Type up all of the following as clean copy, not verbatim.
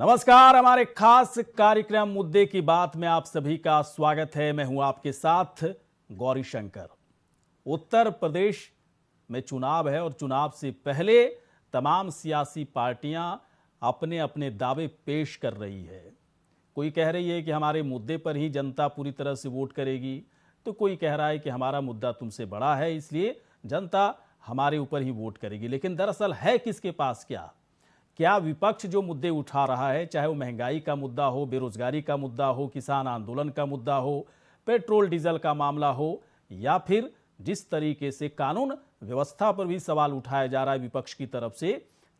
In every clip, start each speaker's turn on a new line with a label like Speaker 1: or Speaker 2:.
Speaker 1: नमस्कार, हमारे खास कार्यक्रम मुद्दे की बात में आप सभी का स्वागत है। मैं हूं आपके साथ गौरी शंकर। उत्तर प्रदेश में चुनाव है और चुनाव से पहले तमाम सियासी पार्टियां अपने अपने दावे पेश कर रही है। कोई कह रही है कि हमारे मुद्दे पर ही जनता पूरी तरह से वोट करेगी, तो कोई कह रहा है कि हमारा मुद्दा तुमसे बड़ा है इसलिए जनता हमारे ऊपर ही वोट करेगी। लेकिन दरअसल है किसके पास क्या विपक्ष जो मुद्दे उठा रहा है, चाहे वो महंगाई का मुद्दा हो, बेरोजगारी का मुद्दा हो, किसान आंदोलन का मुद्दा हो, पेट्रोल डीजल का मामला हो, या फिर जिस तरीके से कानून व्यवस्था पर भी सवाल उठाया जा रहा है विपक्ष की तरफ से,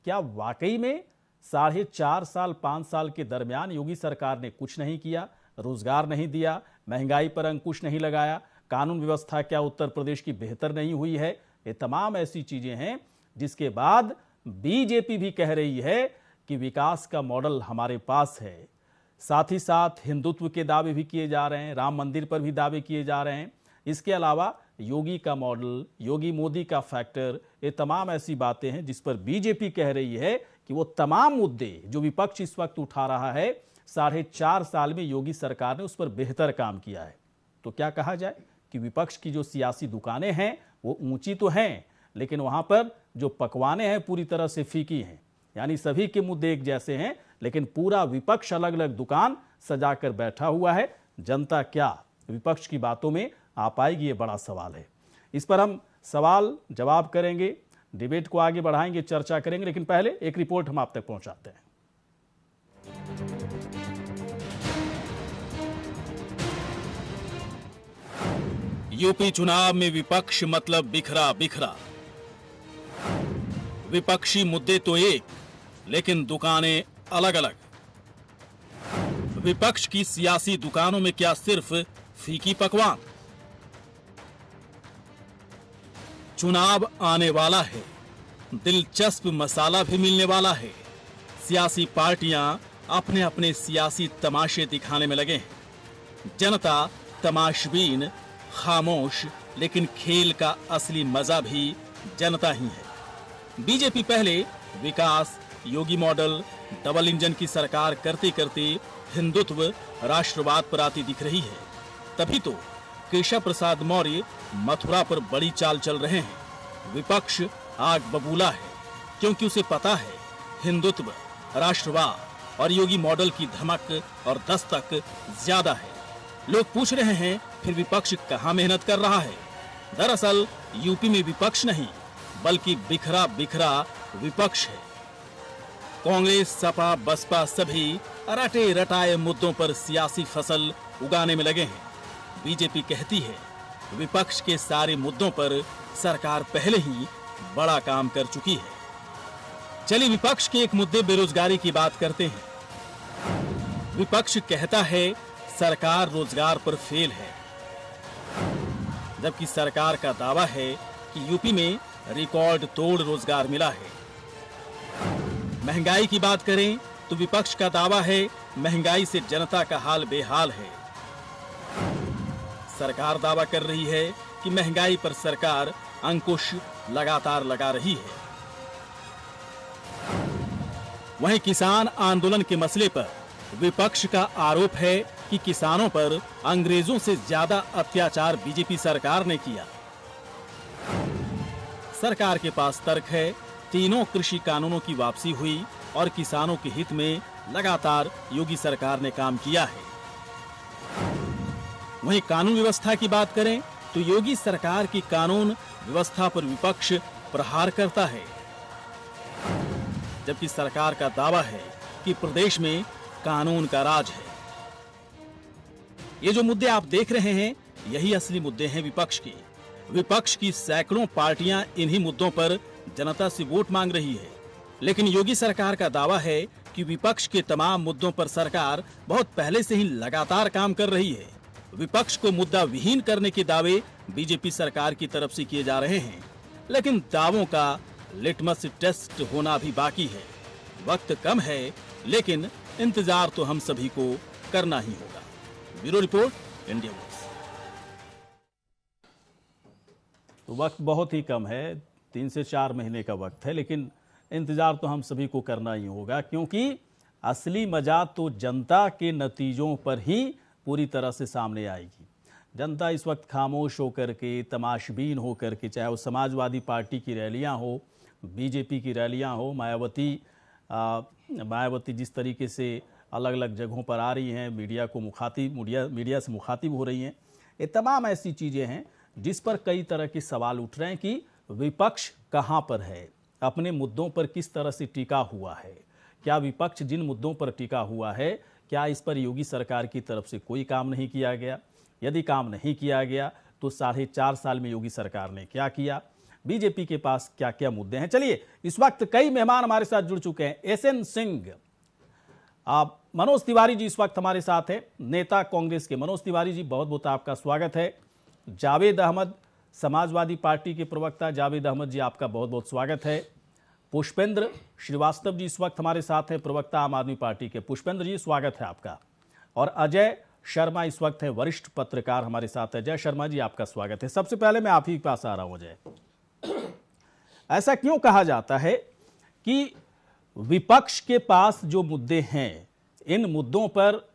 Speaker 1: क्या वाकई में 4.5 साल 5 साल के दरमियान योगी सरकार ने कुछ नहीं किया, रोजगार नहीं दिया, महंगाई पर अंकुश नहीं लगाया, कानून व्यवस्था क्या उत्तर प्रदेश की बेहतर नहीं हुई है? ये तमाम ऐसी चीजें हैं जिसके बाद बीजेपी भी कह रही है कि विकास का मॉडल हमारे पास है। साथ ही साथ हिंदुत्व के दावे भी किए जा रहे हैं, राम मंदिर पर भी दावे किए जा रहे हैं। इसके अलावा योगी का मॉडल, योगी मोदी का फैक्टर, ये तमाम ऐसी बातें हैं जिस पर बीजेपी कह रही है कि वो तमाम मुद्दे जो विपक्ष इस वक्त उठा रहा है, 4.5 साल में योगी सरकार ने उस पर बेहतर काम किया है। तो क्या कहा जाए कि विपक्ष की जो सियासी दुकानें हैं वो ऊंची तो हैं, लेकिन वहां पर जो पकवाने हैं पूरी तरह से फीकी हैं। यानी सभी के मुद्दे एक जैसे हैं, लेकिन पूरा विपक्ष अलग अलग दुकान सजाकर बैठा हुआ है। जनता क्या विपक्ष की बातों में आ पाएगी, ये बड़ा सवाल है। इस पर हम सवाल जवाब करेंगे, डिबेट को आगे बढ़ाएंगे, चर्चा करेंगे, लेकिन पहले एक रिपोर्ट हम आप तक पहुंचाते हैं। यूपी चुनाव में विपक्ष मतलब बिखरा बिखरा। विपक्षी मुद्दे तो एक, लेकिन दुकानें अलग अलग। विपक्ष की सियासी दुकानों में क्या सिर्फ फीकी पकवान? चुनाव आने वाला है, दिलचस्प मसाला भी मिलने वाला है। सियासी पार्टियां अपने अपने सियासी तमाशे दिखाने में लगे हैं। जनता तमाशबीन, खामोश, लेकिन खेल का असली मजा भी जनता ही है। बीजेपी पहले विकास, योगी मॉडल, डबल इंजन की सरकार करते करते हिंदुत्व, राष्ट्रवाद पर आती दिख रही है। तभी तो केशव प्रसाद मौर्य मथुरा पर बड़ी चाल चल रहे हैं। विपक्ष आग बबूला है, क्योंकि उसे पता है हिंदुत्व, राष्ट्रवाद और योगी मॉडल की धमक और दस्तक ज्यादा है। लोग पूछ रहे हैं फिर विपक्ष कहां मेहनत कर रहा है? दरअसल यूपी में विपक्ष नहीं, बल्कि बिखरा बिखरा विपक्ष है। कांग्रेस, सपा, बसपा सभी रटे रटाए मुद्दों पर सियासी फसल उगाने में लगे हैं। बीजेपी कहती है विपक्ष के सारे मुद्दों पर सरकार पहले ही बड़ा काम कर चुकी है। चलिए विपक्ष के एक मुद्दे बेरोजगारी की बात करते हैं। विपक्ष कहता है सरकार रोजगार पर फेल है, जबकि सरकार का दावा है कि यूपी में रिकॉर्ड तोड़ रोजगार मिला है। महंगाई की बात करें तो विपक्ष का दावा है महंगाई से जनता का हाल बेहाल है। सरकार दावा कर रही है कि महंगाई पर सरकार अंकुश लगातार लगा रही है। वहीं किसान आंदोलन के मसले पर विपक्ष का आरोप है कि किसानों पर अंग्रेजों से ज्यादा अत्याचार बीजेपी सरकार ने किया। सरकार के पास तर्क है, तीनों कृषि कानूनों की वापसी हुई और किसानों के हित में लगातार योगी सरकार ने काम किया है। वहीं कानून व्यवस्था की बात करें तो योगी सरकार की कानून व्यवस्था पर विपक्ष प्रहार करता है, जबकि सरकार का दावा है कि प्रदेश में कानून का राज है। ये जो मुद्दे आप देख रहे हैं, यही असली मुद्दे हैं विपक्ष के। विपक्ष की सैकड़ों पार्टियां इन्हीं मुद्दों पर जनता से वोट मांग रही है, लेकिन योगी सरकार का दावा है कि विपक्ष के तमाम मुद्दों पर सरकार बहुत पहले से ही लगातार काम कर रही है। विपक्ष को मुद्दा विहीन करने के दावे बीजेपी सरकार की तरफ से किए जा रहे हैं, लेकिन दावों का लिटमस टेस्ट होना भी बाकी है। वक्त कम है, लेकिन इंतजार तो हम सभी को करना ही होगा। Bureau report, India voice. तो वक्त बहुत ही कम है, 3 से 4 महीने का वक्त है, लेकिन इंतजार तो हम सभी को करना ही होगा, क्योंकि असली मजा तो जनता के नतीजों पर ही पूरी तरह से सामने आएगी। जनता इस वक्त खामोश होकर के, तमाशबीन होकर के, चाहे वो समाजवादी पार्टी की रैलियां हो, बीजेपी की रैलियां हो, मायावती जिस तरीके से अलग अलग जगहों पर आ रही हैं, मीडिया से मुखातिब हो रही हैं, ये तमाम ऐसी चीज़ें हैं जिस पर कई तरह के सवाल उठ रहे हैं कि विपक्ष कहाँ पर है, अपने मुद्दों पर किस तरह से टिका हुआ है, क्या विपक्ष जिन मुद्दों पर टिका हुआ है क्या इस पर योगी सरकार की तरफ से कोई काम नहीं किया गया? यदि काम नहीं किया गया तो 4.5 साल में योगी सरकार ने क्या किया? बीजेपी के पास क्या क्या मुद्दे हैं? चलिए, इस वक्त कई मेहमान हमारे साथ जुड़ चुके हैं। एसएन सिंह, आप मनोज तिवारी जी इस वक्त हमारे साथ हैं, नेता कांग्रेस के। मनोज तिवारी जी, बहुत बहुत आपका स्वागत है। जावेद अहमद, समाजवादी पार्टी के प्रवक्ता जावेद अहमद जी, आपका बहुत बहुत स्वागत है। पुष्पेंद्र श्रीवास्तव जी इस वक्त हमारे साथ हैं, प्रवक्ता आम आदमी पार्टी के। पुष्पेंद्र जी, स्वागत है आपका। और अजय शर्मा इस वक्त है, वरिष्ठ पत्रकार हमारे साथ है। अजय शर्मा जी, आपका स्वागत है। सबसे पहले मैं आप ही के पास आ रहा हूं। अजय, ऐसा क्यों कहा जाता है कि विपक्ष के पास जो मुद्दे हैं, इन मुद्दों पर,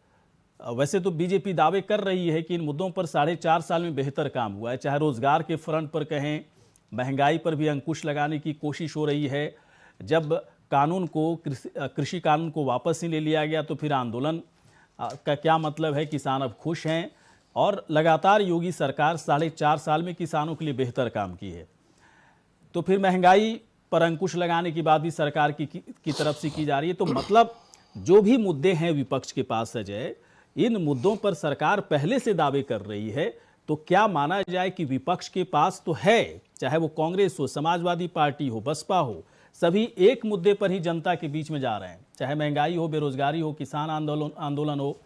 Speaker 1: वैसे तो बीजेपी दावे कर रही है कि इन मुद्दों पर 4.5 साल में बेहतर काम हुआ है, चाहे रोजगार के फ्रंट पर कहें, महंगाई पर भी अंकुश लगाने की कोशिश हो रही है। जब कानून को, कृषि कानून को वापस ही ले लिया गया तो फिर आंदोलन का क्या मतलब है? किसान अब खुश हैं और लगातार योगी सरकार 4.5 साल में किसानों के लिए बेहतर काम की है। तो फिर महंगाई पर अंकुश लगाने की बात भी सरकार की तरफ से की जा रही है। तो मतलब जो भी मुद्दे हैं विपक्ष के पास अजय, इन मुद्दों पर सरकार पहले से दावे कर रही है, तो क्या माना जाए कि विपक्ष के पास तो है, चाहे वो कांग्रेस हो, समाजवादी पार्टी हो, बसपा हो, सभी एक मुद्दे पर ही जनता के बीच में जा रहे हैं, चाहे महंगाई हो, बेरोजगारी हो, किसान आंदोलन हो,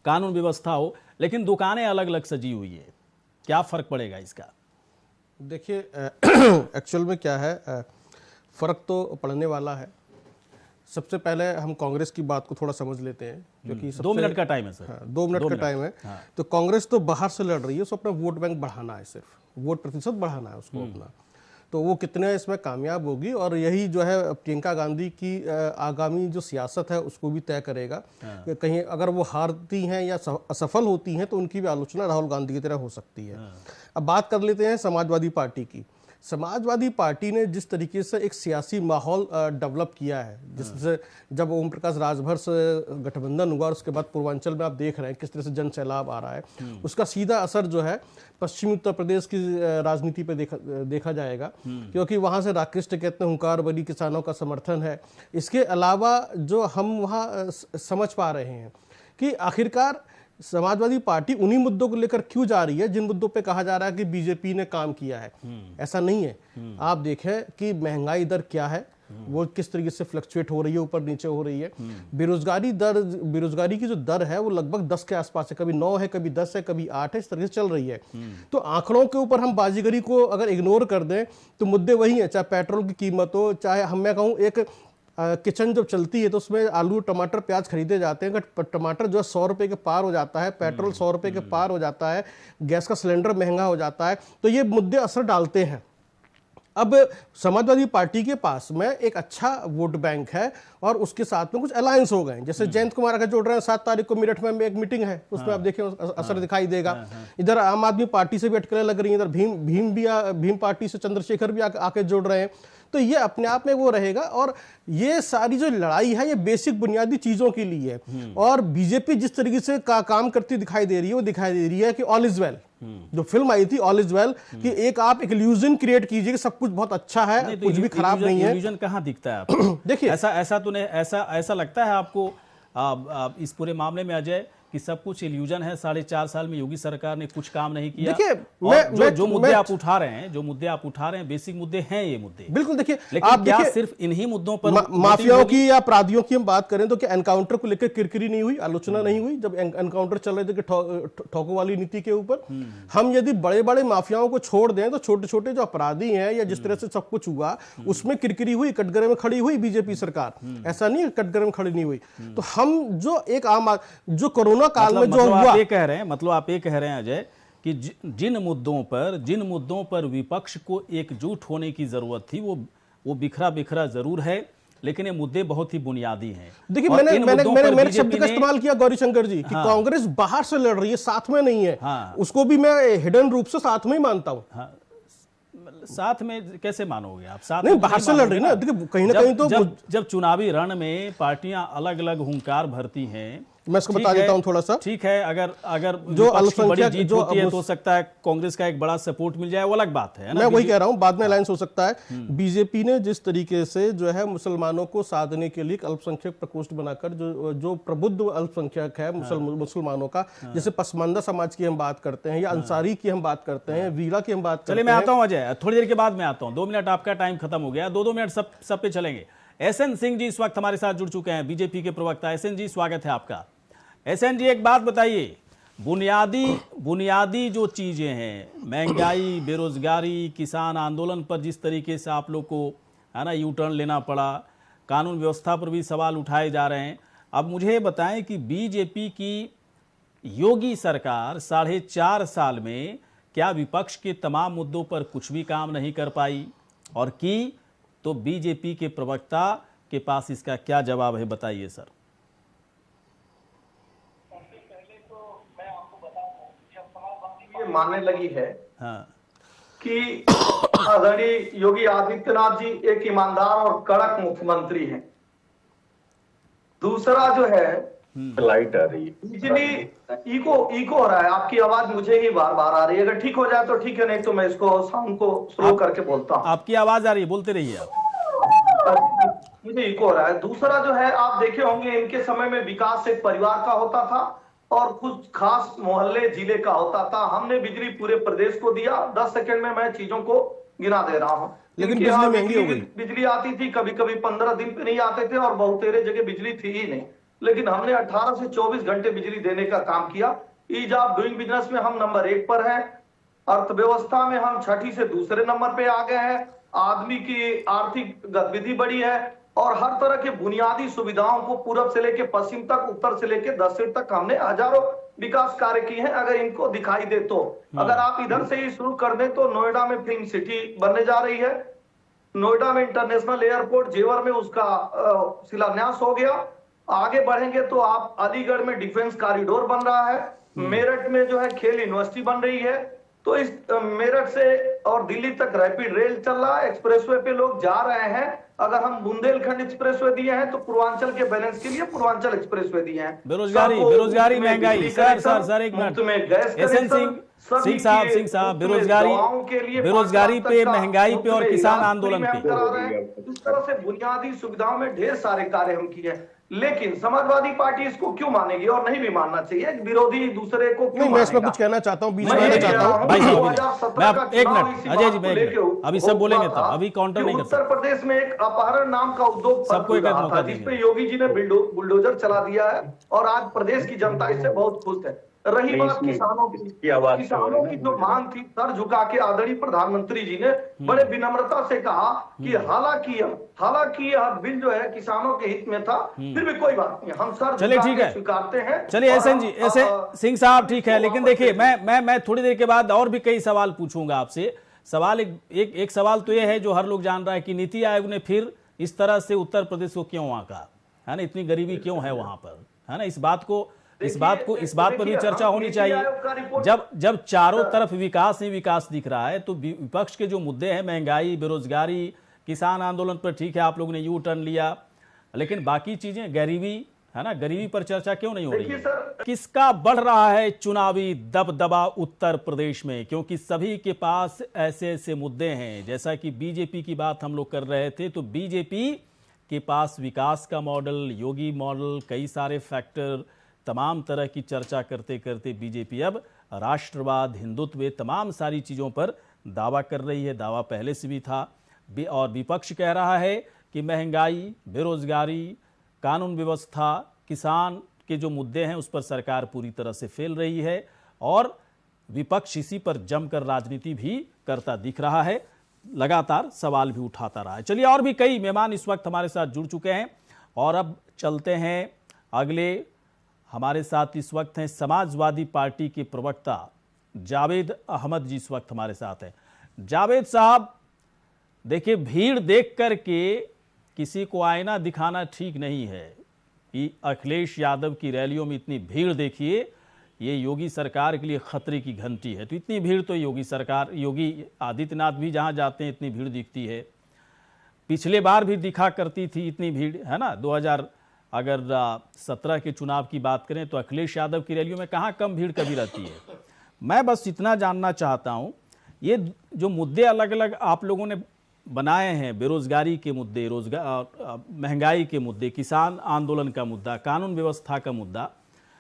Speaker 1: कानून व्यवस्था हो, लेकिन दुकानें अलग अलग सजी हुई है। क्या फर्क पड़ेगा इसका?
Speaker 2: देखिए, एक्चुअल में क्या है, फर्क तो पड़ने वाला है। सबसे पहले हम कांग्रेस की बात को थोड़ा समझ लेते हैं, क्योंकि
Speaker 1: 2 मिनट का टाइम है सर।
Speaker 2: हाँ, 2 मिनट का टाइम है। हाँ। तो कांग्रेस तो बाहर से लड़ रही है, उसको अपना वोट बैंक बढ़ाना है, सिर्फ वोट प्रतिशत बढ़ाना है उसको अपना। तो वो कितने इसमें कामयाब होगी, और यही जो है प्रियंका गांधी की आगामी जो सियासत है उसको भी तय करेगा। कि कहीं अगर वो हारती हैं या असफल होती हैं तो उनकी भी आलोचना राहुल गांधी की तरह हो सकती है। अब बात कर लेते हैं समाजवादी पार्टी की। समाजवादी पार्टी ने जिस तरीके से एक सियासी माहौल डेवलप किया है, जिससे जब ओम प्रकाश राजभर से गठबंधन हुआ और उसके बाद पूर्वांचल में आप देख रहे हैं किस तरह से जन सैलाब आ रहा है, उसका सीधा असर जो है पश्चिमी उत्तर प्रदेश की राजनीति पे देखा जाएगा, क्योंकि वहाँ से राकेश टिकैत ने हुंकार भरी किसानों का समर्थन है। इसके अलावा जो हम वहाँ समझ पा रहे हैं कि आखिरकार समाजवादी पार्टी उन्हीं मुद्दों को लेकर क्यों जा रही है जिन मुद्दों पे कहा जा रहा है कि बीजेपी ने काम किया है। ऐसा नहीं है। आप देखें कि महंगाई दर क्या है, वो किस तरीके से फ्लक्चुएट हो रही है, ऊपर नीचे हो रही है। बेरोजगारी की जो दर है वो लगभग 10 के आसपास है, कभी 9 है, कभी 10 है, कभी 8 है, इस तरह से चल रही है। तो आंकड़ों के ऊपर हम बाजीगरी को अगर इग्नोर कर दें तो मुद्दे वही है, चाहे पेट्रोल की कीमत हो, चाहे हम मैं कहूँ एक किचन जब चलती है तो उसमें आलू टमाटर प्याज खरीदे जाते हैं, अगर टमाटर जो है 100 रुपये के पार हो जाता है, पेट्रोल 100 रुपये के पार हो जाता है, गैस का सिलेंडर महंगा हो जाता है, तो ये मुद्दे असर डालते हैं। अब समाजवादी पार्टी के पास में एक अच्छा वोट बैंक है और उसके साथ में कुछ अलायंस हो गए, जैसे जयंत कुमार आगे जोड़ रहे हैं। 7 तारीख को मेरठ में एक मीटिंग है, उसमें आप देखें असर दिखाई देगा। इधर आम आदमी पार्टी से भी अटकलें लग रही हैं, इधर भीम पार्टी से चंद्रशेखर भी आके जोड़ रहे हैं। तो ये अपने आप में वो रहेगा, और ये सारी जो लड़ाई है ये बेसिक बुनियादी चीजों के लिए है। और बीजेपी जिस तरीके से काम करती दिखाई दे रही है, वो दिखाई दे रही है कि ऑल इज वेल। जो फिल्म आई थी ऑल इज वेल, कि एक आप एक इल्यूजन क्रिएट कीजिए कि सब कुछ बहुत अच्छा है, कुछ भी खराब नहीं है।
Speaker 1: इल्यूजन कहाँ दिखता है आपको? देखिए, ऐसा लगता है आपको इस पूरे मामले में अजय कि सब कुछ इल्यूजन है? 4.5 साल में योगी सरकार ने कुछ काम नहीं किया? देखिए, जो मुद्दे आप उठा रहे हैं, बेसिक मुद्दे हैं ये मुद्दे।
Speaker 2: बिल्कुल, देखिए,
Speaker 1: लेकिन आप क्या सिर्फ इन्हीं मुद्दों पर
Speaker 2: माफियाओं की या अपराधियों की हम बात करें तो क्या एनकाउंटर को लेकर किरकिरी नहीं हुई, आलोचना नहीं हुई? जब एनकाउंटर चल रहे थे ठोको वाली नीति के ऊपर, हम यदि बड़े बड़े माफियाओं को छोड़ दें तो छोटे छोटे जो अपराधी हैं या जिस तरह से सब कुछ हुआ उसमें किरकिरी हुई, कटघरे में खड़ी हुई बीजेपी सरकार। ऐसा नहीं कटघरे में खड़ी नहीं हुई। तो हम जो एक आम जो कोरोना काल में जो हुआ,
Speaker 1: आप ये कह रहे हैं अजय कि जिन मुद्दों पर विपक्ष को एकजुट होने की जरूरत थी वो बिखरा बिखरा जरूर है, लेकिन ये मुद्दे बहुत ही बुनियादी हैं।
Speaker 2: देखिए,
Speaker 1: और
Speaker 2: मैंने
Speaker 1: इन
Speaker 2: मैंने
Speaker 1: मुद्दों पर
Speaker 2: मैंने शब्द
Speaker 1: बीजेपी
Speaker 2: का
Speaker 1: ने-
Speaker 2: इस्तेमाल किया गौरीशंकर जी कि
Speaker 1: हाँ।
Speaker 2: कांग्रेस बाहर से लड़ रही है, साथ में नहीं है।
Speaker 1: हाँ।
Speaker 2: उसको भी मैं हिडन रूप से साथ में ही मानता हूं।
Speaker 1: हाँ, साथ में कैसे मानोगे आप? साथ
Speaker 2: नहीं,
Speaker 1: में तो
Speaker 2: बाहर से लड़
Speaker 1: मानोगे
Speaker 2: रही ना, देखिए कहीं ना
Speaker 1: जब-
Speaker 2: कहीं तो
Speaker 1: जब चुनावी रण में पार्टियां अलग अलग हुंकार भरती हैं,
Speaker 2: मैं इसको
Speaker 1: ठीक
Speaker 2: बता
Speaker 1: है,
Speaker 2: देता हूं थोड़ा सा।
Speaker 1: ठीक है, अगर अगर
Speaker 2: जो
Speaker 1: विपक्ष की बड़ी
Speaker 2: अल्पसंख्यक-
Speaker 1: जीत
Speaker 2: जो
Speaker 1: होती है
Speaker 2: अब
Speaker 1: तो हो सकता है कांग्रेस का एक बड़ा सपोर्ट मिल जाए, वो अलग बात है ना।
Speaker 2: मैं वही कह रहा हूं, बाद में अलायंस हो सकता है। बीजेपी ने जिस तरीके से जो है मुसलमानों को साधने के लिए एक अल्पसंख्यक प्रकोष्ठ बनाकर जो प्रबुद्ध अल्पसंख्यक है मुसलमानों का, जैसे पसमानदा समाज की हम बात करते हैं या अंसारी की हम बात करते हैं, वीरा की हम बात करते
Speaker 1: चलिए,
Speaker 2: हैं।
Speaker 1: मैं आता हूं अजय, थोड़ी देर के बाद मैं आता हूं। 2 मिनट आपका टाइम खत्म हो गया, 2-2 मिनट सब पे चलेंगे। एसएन सिंह जी इस वक्त हमारे साथ जुड़ चुके हैं, बीजेपी के प्रवक्ता। एसएन जी, स्वागत है आपका। एसएन जी, एक बात बताइए, बुनियादी जो चीजें हैं, महंगाई, बेरोजगारी, किसान आंदोलन पर जिस तरीके से आप लोग को है ना यू टर्न लेना पड़ा, कानून व्यवस्था पर भी सवाल उठाए जा रहे हैं। अब मुझे बताएं कि बीजेपी की योगी सरकार 4.5 साल में क्या विपक्ष के तमाम मुद्दों पर कुछ भी काम नहीं कर पाई, और की तो बीजेपी के प्रवक्ता के पास इसका क्या जवाब है, बताइए सर।
Speaker 3: ये मानने लगी है
Speaker 1: हाँ,
Speaker 3: कि आदरणीय योगी आदित्यनाथ जी एक ईमानदार और कड़क मुख्यमंत्री हैं। दूसरा जो है,
Speaker 4: लाइट आ रही है,
Speaker 3: बिजली इको हो रहा है। आपकी आवाज मुझे ही बार बार आ रही है, अगर ठीक हो जाए तो ठीक है, नहीं तो मैं इसको साउंड को स्लो करके बोलता हूँ।
Speaker 1: आपकी आवाज आ रही है, बोलते रहिए आप।
Speaker 3: मुझे इको हो रहा है। दूसरा जो है, आप देखे होंगे इनके समय में विकास एक परिवार का होता था और कुछ खास मोहल्ले जिले का होता था। हमने बिजली पूरे प्रदेश को दिया। 10 सेकंड में मैं चीजों को गिना दे रहा हूँ।
Speaker 2: लेकिन
Speaker 3: इनके
Speaker 2: बिजली
Speaker 3: यहाँ
Speaker 2: महंगी हो गई।
Speaker 3: बिजली आती थी, कभी कभी 15 दिन पे नहीं आते थे और बहुतेरे जगह बिजली थी ही नहीं। लेकिन हमने 18 से 24 घंटे बिजली देने का काम किया। ईज ऑफ डूइंग बिजनेस में हम नंबर 1 पर हैं। अर्थव्यवस्था में हम छठी से दूसरे नंबर पे आ गए हैं। आदमी की आर्थिक गतिविधि बढ़ी है और हर तरह के बुनियादी सुविधाओं को पूरब से लेकर पश्चिम तक, उत्तर से लेकर दक्षिण तक हमने हजारों विकास कार्य किए हैं। अगर इनको दिखाई दे तो, अगर आप इधर से ही शुरू कर दें तो नोएडा में फिल्म सिटी बनने जा रही है। नोएडा में इंटरनेशनल एयरपोर्ट, जेवर में उसका शिलान्यास हो गया। आगे बढ़ेंगे तो आप अलीगढ़ में डिफेंस कॉरिडोर बन रहा है। मेरठ में जो है खेल यूनिवर्सिटी बन रही है। तो इस मेरठ से और दिल्ली तक रैपिड रेल चल रहा है। एक्सप्रेसवे पे लोग जा रहे हैं। अगर हम बुंदेलखंड एक्सप्रेसवे दिए हैं तो पूर्वांचल के बैलेंस के लिए पूर्वांचल एक्सप्रेसवे दिए हैं।
Speaker 1: बेरोजगारी, महंगाई, सर एक मिनट। एसएन सिंह साहब, बेरोजगारी पे, महंगाई पे और किसान आंदोलन पे
Speaker 3: इस तरह से बुनियादी सुविधाओं में ढेर सारे कार्य हम किए हैं। लेकिन समाजवादी पार्टी इसको क्यों मानेगी और नहीं भी मानना चाहिए। विरोधी दूसरे को क्यों
Speaker 2: नहीं, मैं इसमें
Speaker 3: मानेगा?
Speaker 2: कुछ कहना चाहता हूँ, बीच
Speaker 3: मैं
Speaker 2: में
Speaker 3: ये
Speaker 2: आना
Speaker 3: कह
Speaker 2: चाहता
Speaker 3: रहा
Speaker 2: हूँ।
Speaker 3: हूं,
Speaker 1: भाई साहब,
Speaker 3: 2017
Speaker 1: मैं
Speaker 3: का
Speaker 1: एक
Speaker 3: चुनाव
Speaker 1: मिनट,
Speaker 3: इसी
Speaker 1: अजय
Speaker 3: बात
Speaker 1: जी,
Speaker 3: को
Speaker 1: मैं एक
Speaker 3: लेके
Speaker 1: मिनट, अभी सब बोलेंगे
Speaker 3: हुआ
Speaker 1: तब,
Speaker 3: था
Speaker 1: अभी काउंटर
Speaker 3: कि
Speaker 1: नहीं कर
Speaker 3: उत्तर
Speaker 1: सकते।
Speaker 3: प्रदेश में एक अपहरण नाम का उद्योग
Speaker 1: सबको एक
Speaker 3: रहा
Speaker 1: मौका
Speaker 3: था,
Speaker 1: देंगे।
Speaker 3: जिसपे योगी जी ने बुलडोजर चला दिया है और आज प्रदेश की जनता इससे बहुत खुश है। रही बात किसानों की, किसानों की जो मांग थी, सर झुका के आदरणीय प्रधानमंत्री जी ने बड़े विनम्रता से कहा कि हालांकि यह बिल जो है किसानों के हित में था, फिर भी कोई बात नहीं, हम सर
Speaker 1: चलिए, ठीक है,
Speaker 3: स्वीकारते हैं।
Speaker 1: चलिए एसएन जी, ऐसे सिंह साहब, ठीक है, लेकिन देखिए, मैं थोड़ी देर के बाद और भी कई सवाल पूछूंगा आपसे। सवाल एक सवाल तो यह है जो हर लोग जान रहा है कि नीति आयोग ने फिर इस तरह से उत्तर प्रदेश को क्यों आंका, है ना, इतनी गरीबी क्यों है वहां पर, है ना, इस बात पर भी चर्चा होनी चाहिए। जब चारों तरफ विकास ही विकास दिख रहा है तो विपक्ष के जो मुद्दे हैं, महंगाई, बेरोजगारी, किसान आंदोलन पर ठीक है आप लोगों ने यू टर्न लिया, लेकिन बाकी चीजें, गरीबी, है ना, गरीबी पर चर्चा क्यों नहीं हो रही है? किसका बढ़ रहा है चुनावी दबदबा उत्तर प्रदेश में? क्योंकि सभी के पास ऐसे ऐसे मुद्दे हैं, जैसा कि बीजेपी की बात हम लोग कर रहे थे, तो बीजेपी के पास विकास का मॉडल, योगी मॉडल, कई सारे फैक्टर, तमाम तरह की चर्चा करते करते बीजेपी अब राष्ट्रवाद, हिंदुत्व, तमाम सारी चीज़ों पर दावा कर रही है। दावा पहले से भी था। और विपक्ष कह रहा है कि महंगाई, बेरोजगारी, कानून व्यवस्था, किसान के जो मुद्दे हैं उस पर सरकार पूरी तरह से फेल रही है और विपक्ष इसी पर जमकर राजनीति भी करता दिख रहा है, लगातार सवाल भी उठाता रहा है। चलिए, और भी कई मेहमान इस वक्त हमारे साथ जुड़ चुके हैं और अब चलते हैं अगले। हमारे साथ इस वक्त हैं समाजवादी पार्टी के प्रवक्ता जावेद अहमद जी, इस वक्त हमारे साथ हैं। जावेद साहब, देखिए, भीड़ देख करके किसी को आईना दिखाना ठीक नहीं है कि अखिलेश यादव की रैलियों में इतनी भीड़ देखिए, ये योगी सरकार के लिए खतरे की घंटी है। तो इतनी भीड़ तो योगी आदित्यनाथ भी जहाँ जाते हैं इतनी भीड़ दिखती है। पिछले बार भी दिखा करती थी इतनी भीड़, है ना। 2017 के चुनाव की बात करें तो अखिलेश यादव की रैलियों में कहाँ कम भीड़ कभी रहती है। मैं बस इतना जानना चाहता हूँ, ये जो मुद्दे अलग अलग आप लोगों ने बनाए हैं, बेरोजगारी के मुद्दे, महंगाई के मुद्दे, किसान आंदोलन का मुद्दा, कानून व्यवस्था का मुद्दा,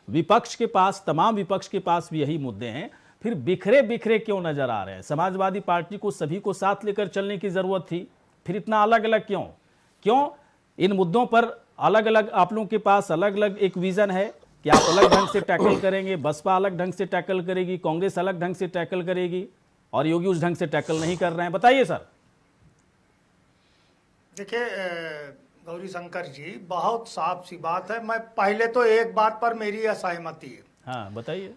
Speaker 1: विपक्ष के पास, तमाम विपक्ष के पास भी यही मुद्दे हैं, फिर बिखरे बिखरे क्यों नजर आ रहे हैं। समाजवादी पार्टी को सभी को साथ लेकर चलने की जरूरत थी, फिर इतना अलग अलग क्यों इन मुद्दों पर अलग अलग आप लोगों के पास अलग अलग एक विजन है कि आप अलग ढंग से टैकल करेंगे, बसपा अलग ढंग से टैकल करेगी, कांग्रेस अलग ढंग से टैकल करेगी और योगी उस ढंग से टैकल नहीं कर रहे हैं। बताइए सर।
Speaker 5: देखिए गौरी शंकर जी, बहुत साफ सी बात है। मैं पहले तो एक बात पर मेरी असहमति है।
Speaker 1: हाँ बताइए।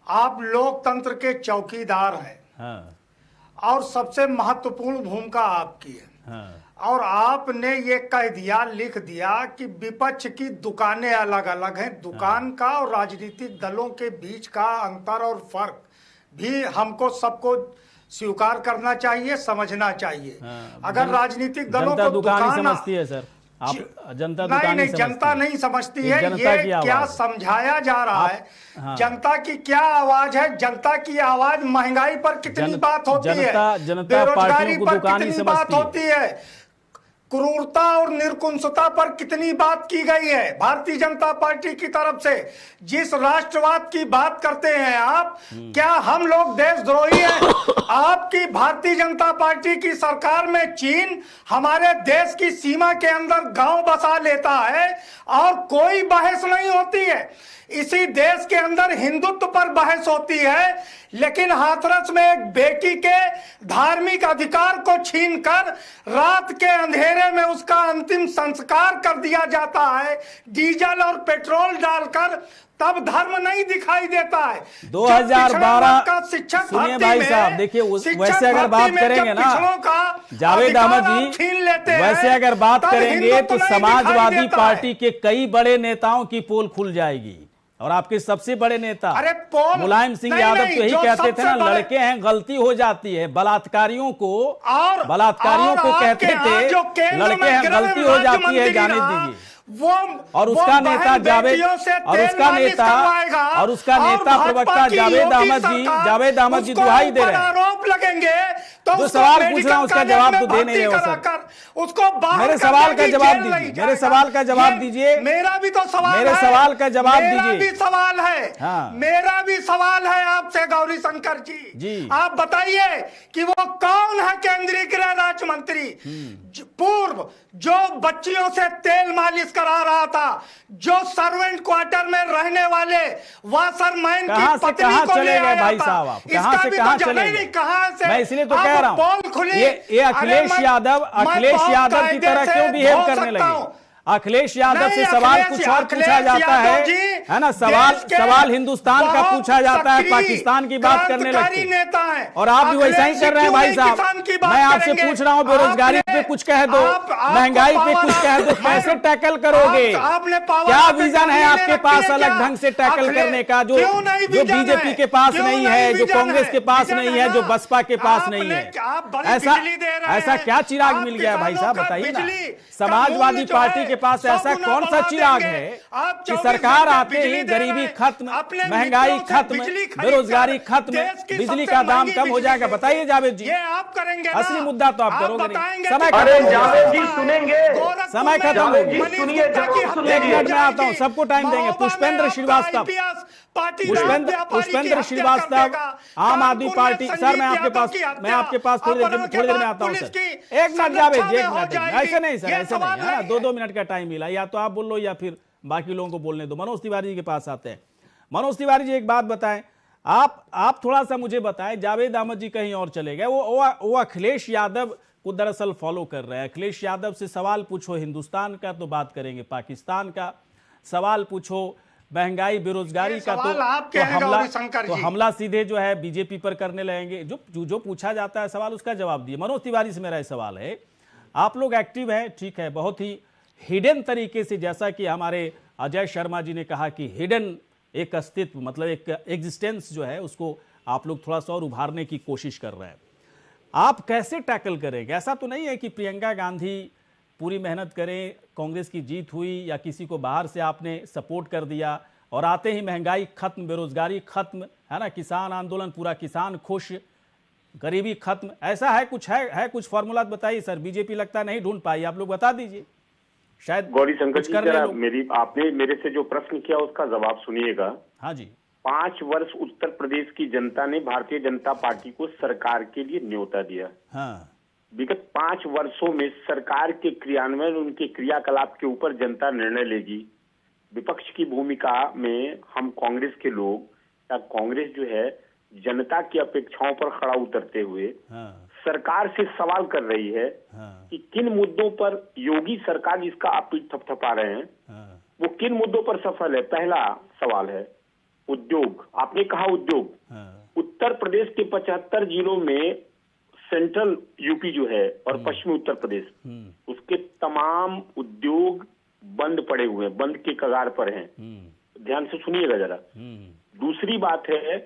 Speaker 5: आप लोकतंत्र के चौकीदार हैं।
Speaker 1: हाँ।
Speaker 5: और सबसे महत्वपूर्ण भूमिका आपकी है।
Speaker 1: हाँ।
Speaker 5: और आपने ये कह दिया, लिख दिया कि विपक्ष की दुकानें अलग अलग हैं। दुकान का और राजनीतिक दलों के बीच का अंतर और फर्क भी हमको सबको स्वीकार करना चाहिए, समझना चाहिए। अगर राजनीतिक दलों को
Speaker 1: दुकान समझती है सर, आप जनता
Speaker 5: नहीं, जनता नहीं समझती है। ये क्या समझाया जा रहा है? जनता की क्या आवाज है? जनता की आवाज महंगाई पर कितनी बात होती है, बेरोजगारी पर कितनी बात होती है, क्रूरता और निर्कुंसता पर कितनी बात की गई है। भारतीय जनता पार्टी की तरफ से जिस राष्ट्रवाद की बात करते हैं आप, क्या हम लोग देशद्रोही हैं? आपकी भारतीय जनता पार्टी की सरकार में चीन हमारे देश की सीमा के अंदर गांव बसा लेता है और कोई बहस नहीं होती है। इसी देश के अंदर हिंदुत्व पर बहस होती है, लेकिन हाथरस में एक बेटी के धार्मिक अधिकार को छीनकर रात के अंधेरे में उसका अंतिम संस्कार कर दिया जाता है डीजल और पेट्रोल डालकर, तब धर्म नहीं दिखाई देता है।
Speaker 1: 2012
Speaker 5: का शिक्षक
Speaker 1: सुनिए भाई साहब, देखिए वैसे अगर बात करेंगे ना जावेद अहमद जी, वैसे अगर बात करेंगे तो समाजवादी पार्टी के कई बड़े नेताओं की पोल खुल जाएगी। और आपके सबसे बड़े नेता मुलायम सिंह यादव तो यही कहते थे ना, लड़के हैं गलती हो जाती है, बलात्कारियों को कहते थे लड़के हैं गलती हो जाती है, जाने दीजिए। और उसका नेता प्रवक्ता जावेद अहमद जी दुहाई दे रहे हैं।
Speaker 5: आरोप लगेंगे तो
Speaker 1: जो सवाल पूछ रहा हूं उसका जवाब तो दे नहीं रहे हो सर।
Speaker 5: उसको
Speaker 1: मेरे सवाल का जवाब दीजिए, मेरे सवाल का जवाब दीजिए।
Speaker 5: मेरा भी तो सवाल है,
Speaker 1: मेरे सवाल का जवाब दीजिए।
Speaker 5: मेरा भी सवाल है, मेरा भी सवाल है आपसे गौरी शंकर जी। आप बताइए कि वो कौन है केंद्रीय गृह राज्य मंत्री पूर्व, जो बच्चियों से तेल मालिश करा रहा था, जो सर्वेंट क्वार्टर में रहने वाले वाशरमैन की पत्नी को ले आया
Speaker 1: भाई
Speaker 5: था।
Speaker 1: साहब, आप कहां से कहां चले गए?
Speaker 5: कहां से?
Speaker 1: मैं इसलिए तो कह रहा हूं ये अखिलेश यादव की तरह क्यों बिहेव करने लगे। अखिलेश यादव से सवाल कुछ और पूछा जाता है ना, सवाल हिंदुस्तान का पूछा जाता है, पाकिस्तान की बात करने लगते हैं। और आप भी वैसा ही कर रहे हैं भाई साहब। मैं आपसे पूछ रहा हूँ, बेरोजगारी पे कुछ कह दो, महंगाई पे कुछ कह दो, कैसे टैकल करोगे? क्या विजन है आपके पास अलग ढंग से टैकल करने का, जो बीजेपी के पास नहीं है, जो कांग्रेस के पास नहीं है, जो बसपा के पास नहीं है? ऐसा क्या चिराग मिल गया भाई साहब, बताइए ना। समाजवादी पार्टी के पास ऐसा कौन सा चिराग है कि सरकार आते ही गरीबी खत्म, महंगाई खत्म, बेरोजगारी खत्म, बिजली का दाम कम हो जाएगा? बताइए जावेद जी,
Speaker 5: आप करेंगे,
Speaker 1: असली मुद्दा तो आप करोगे नहीं। समय खत्म हो गया। एक मिनट में आता हूँ, सबको टाइम देंगे। पुष्पेंद्र श्रीवास्तव, आम आदमी पार्टी। सर मैं आपके पास थोड़ी देर में आता हूँ सर। एक मिनट जावेद जी, एक मिनट। ऐसे नहीं सर, ऐसे नहीं है ना, 2-2 मिनट का टाइम मिला, या तो आप बोल लो या फिर बाकी लोगों को बोलने दो। मनोज तिवारी जी के पास आते हैं। मनोज तिवारी जी एक बात बताएं, आप थोड़ा सा मुझे बताएं, जावेद अहमद जी कहीं और चले गए, वो अखिलेश यादव को दरअसल फॉलो कर रहे हैं। अखिलेश यादव से सवाल पूछो हिंदुस्तान का तो बात करेंगे पाकिस्तान का, सवाल पूछो महंगाई बेरोजगारी का तो हमला सीधे जो है बीजेपी पर करने लगेंगे। जो पूछा जाता है सवाल उसका जवाब दिए। मनोज तिवारी से मेरा सवाल है, आप लोग एक्टिव हैं, ठीक है, बहुत ही हिडन तरीके से, जैसा कि हमारे अजय शर्मा जी ने कहा कि हिडन एक अस्तित्व, मतलब एक एग्जिस्टेंस जो है उसको आप लोग थोड़ा सा और उभारने की कोशिश कर रहे हैं। आप कैसे टैकल करेंगे? ऐसा तो नहीं है कि प्रियंका गांधी पूरी मेहनत करें, कांग्रेस की जीत हुई या किसी को बाहर से आपने सपोर्ट कर दिया और आते ही महंगाई खत्म, बेरोजगारी खत्म, है ना, किसान आंदोलन पूरा, किसान खुश, गरीबी खत्म, ऐसा है कुछ? है कुछ फॉर्मूला बताइए सर। बीजेपी लगता नहीं ढूंढ पाई, आप लोग बता दीजिए, शायद
Speaker 4: गौरी शंकर
Speaker 1: कुछ
Speaker 4: जी,
Speaker 1: कर
Speaker 4: जरा
Speaker 1: ले।
Speaker 4: आपने मेरे से जो प्रश्न किया उसका जवाब सुनिएगा।
Speaker 1: हाँ जी।
Speaker 4: 5 वर्ष उत्तर प्रदेश की जनता ने भारतीय जनता पार्टी को सरकार के लिए न्योता दिया।
Speaker 1: हाँ।
Speaker 4: विगत 5 वर्षों में सरकार के क्रियान्वयन, उनके क्रियाकलाप के ऊपर जनता निर्णय लेगी। विपक्ष की भूमिका में हम कांग्रेस के लोग, या कांग्रेस जो है जनता की अपेक्षाओं पर खड़ा उतरते हुए सरकार से सवाल कर रही है कि किन मुद्दों पर योगी सरकार जिसका आप पीठ थपथपा रहे हैं वो किन मुद्दों पर सफल है। पहला सवाल है उद्योग। आपने कहा उद्योग। उत्तर प्रदेश के 75 जिलों में सेंट्रल यूपी जो है और पश्चिमी उत्तर प्रदेश, उसके तमाम उद्योग बंद पड़े हुए हैं, बंद के कगार पर हैं। ध्यान से सुनिएगा जरा। दूसरी बात है,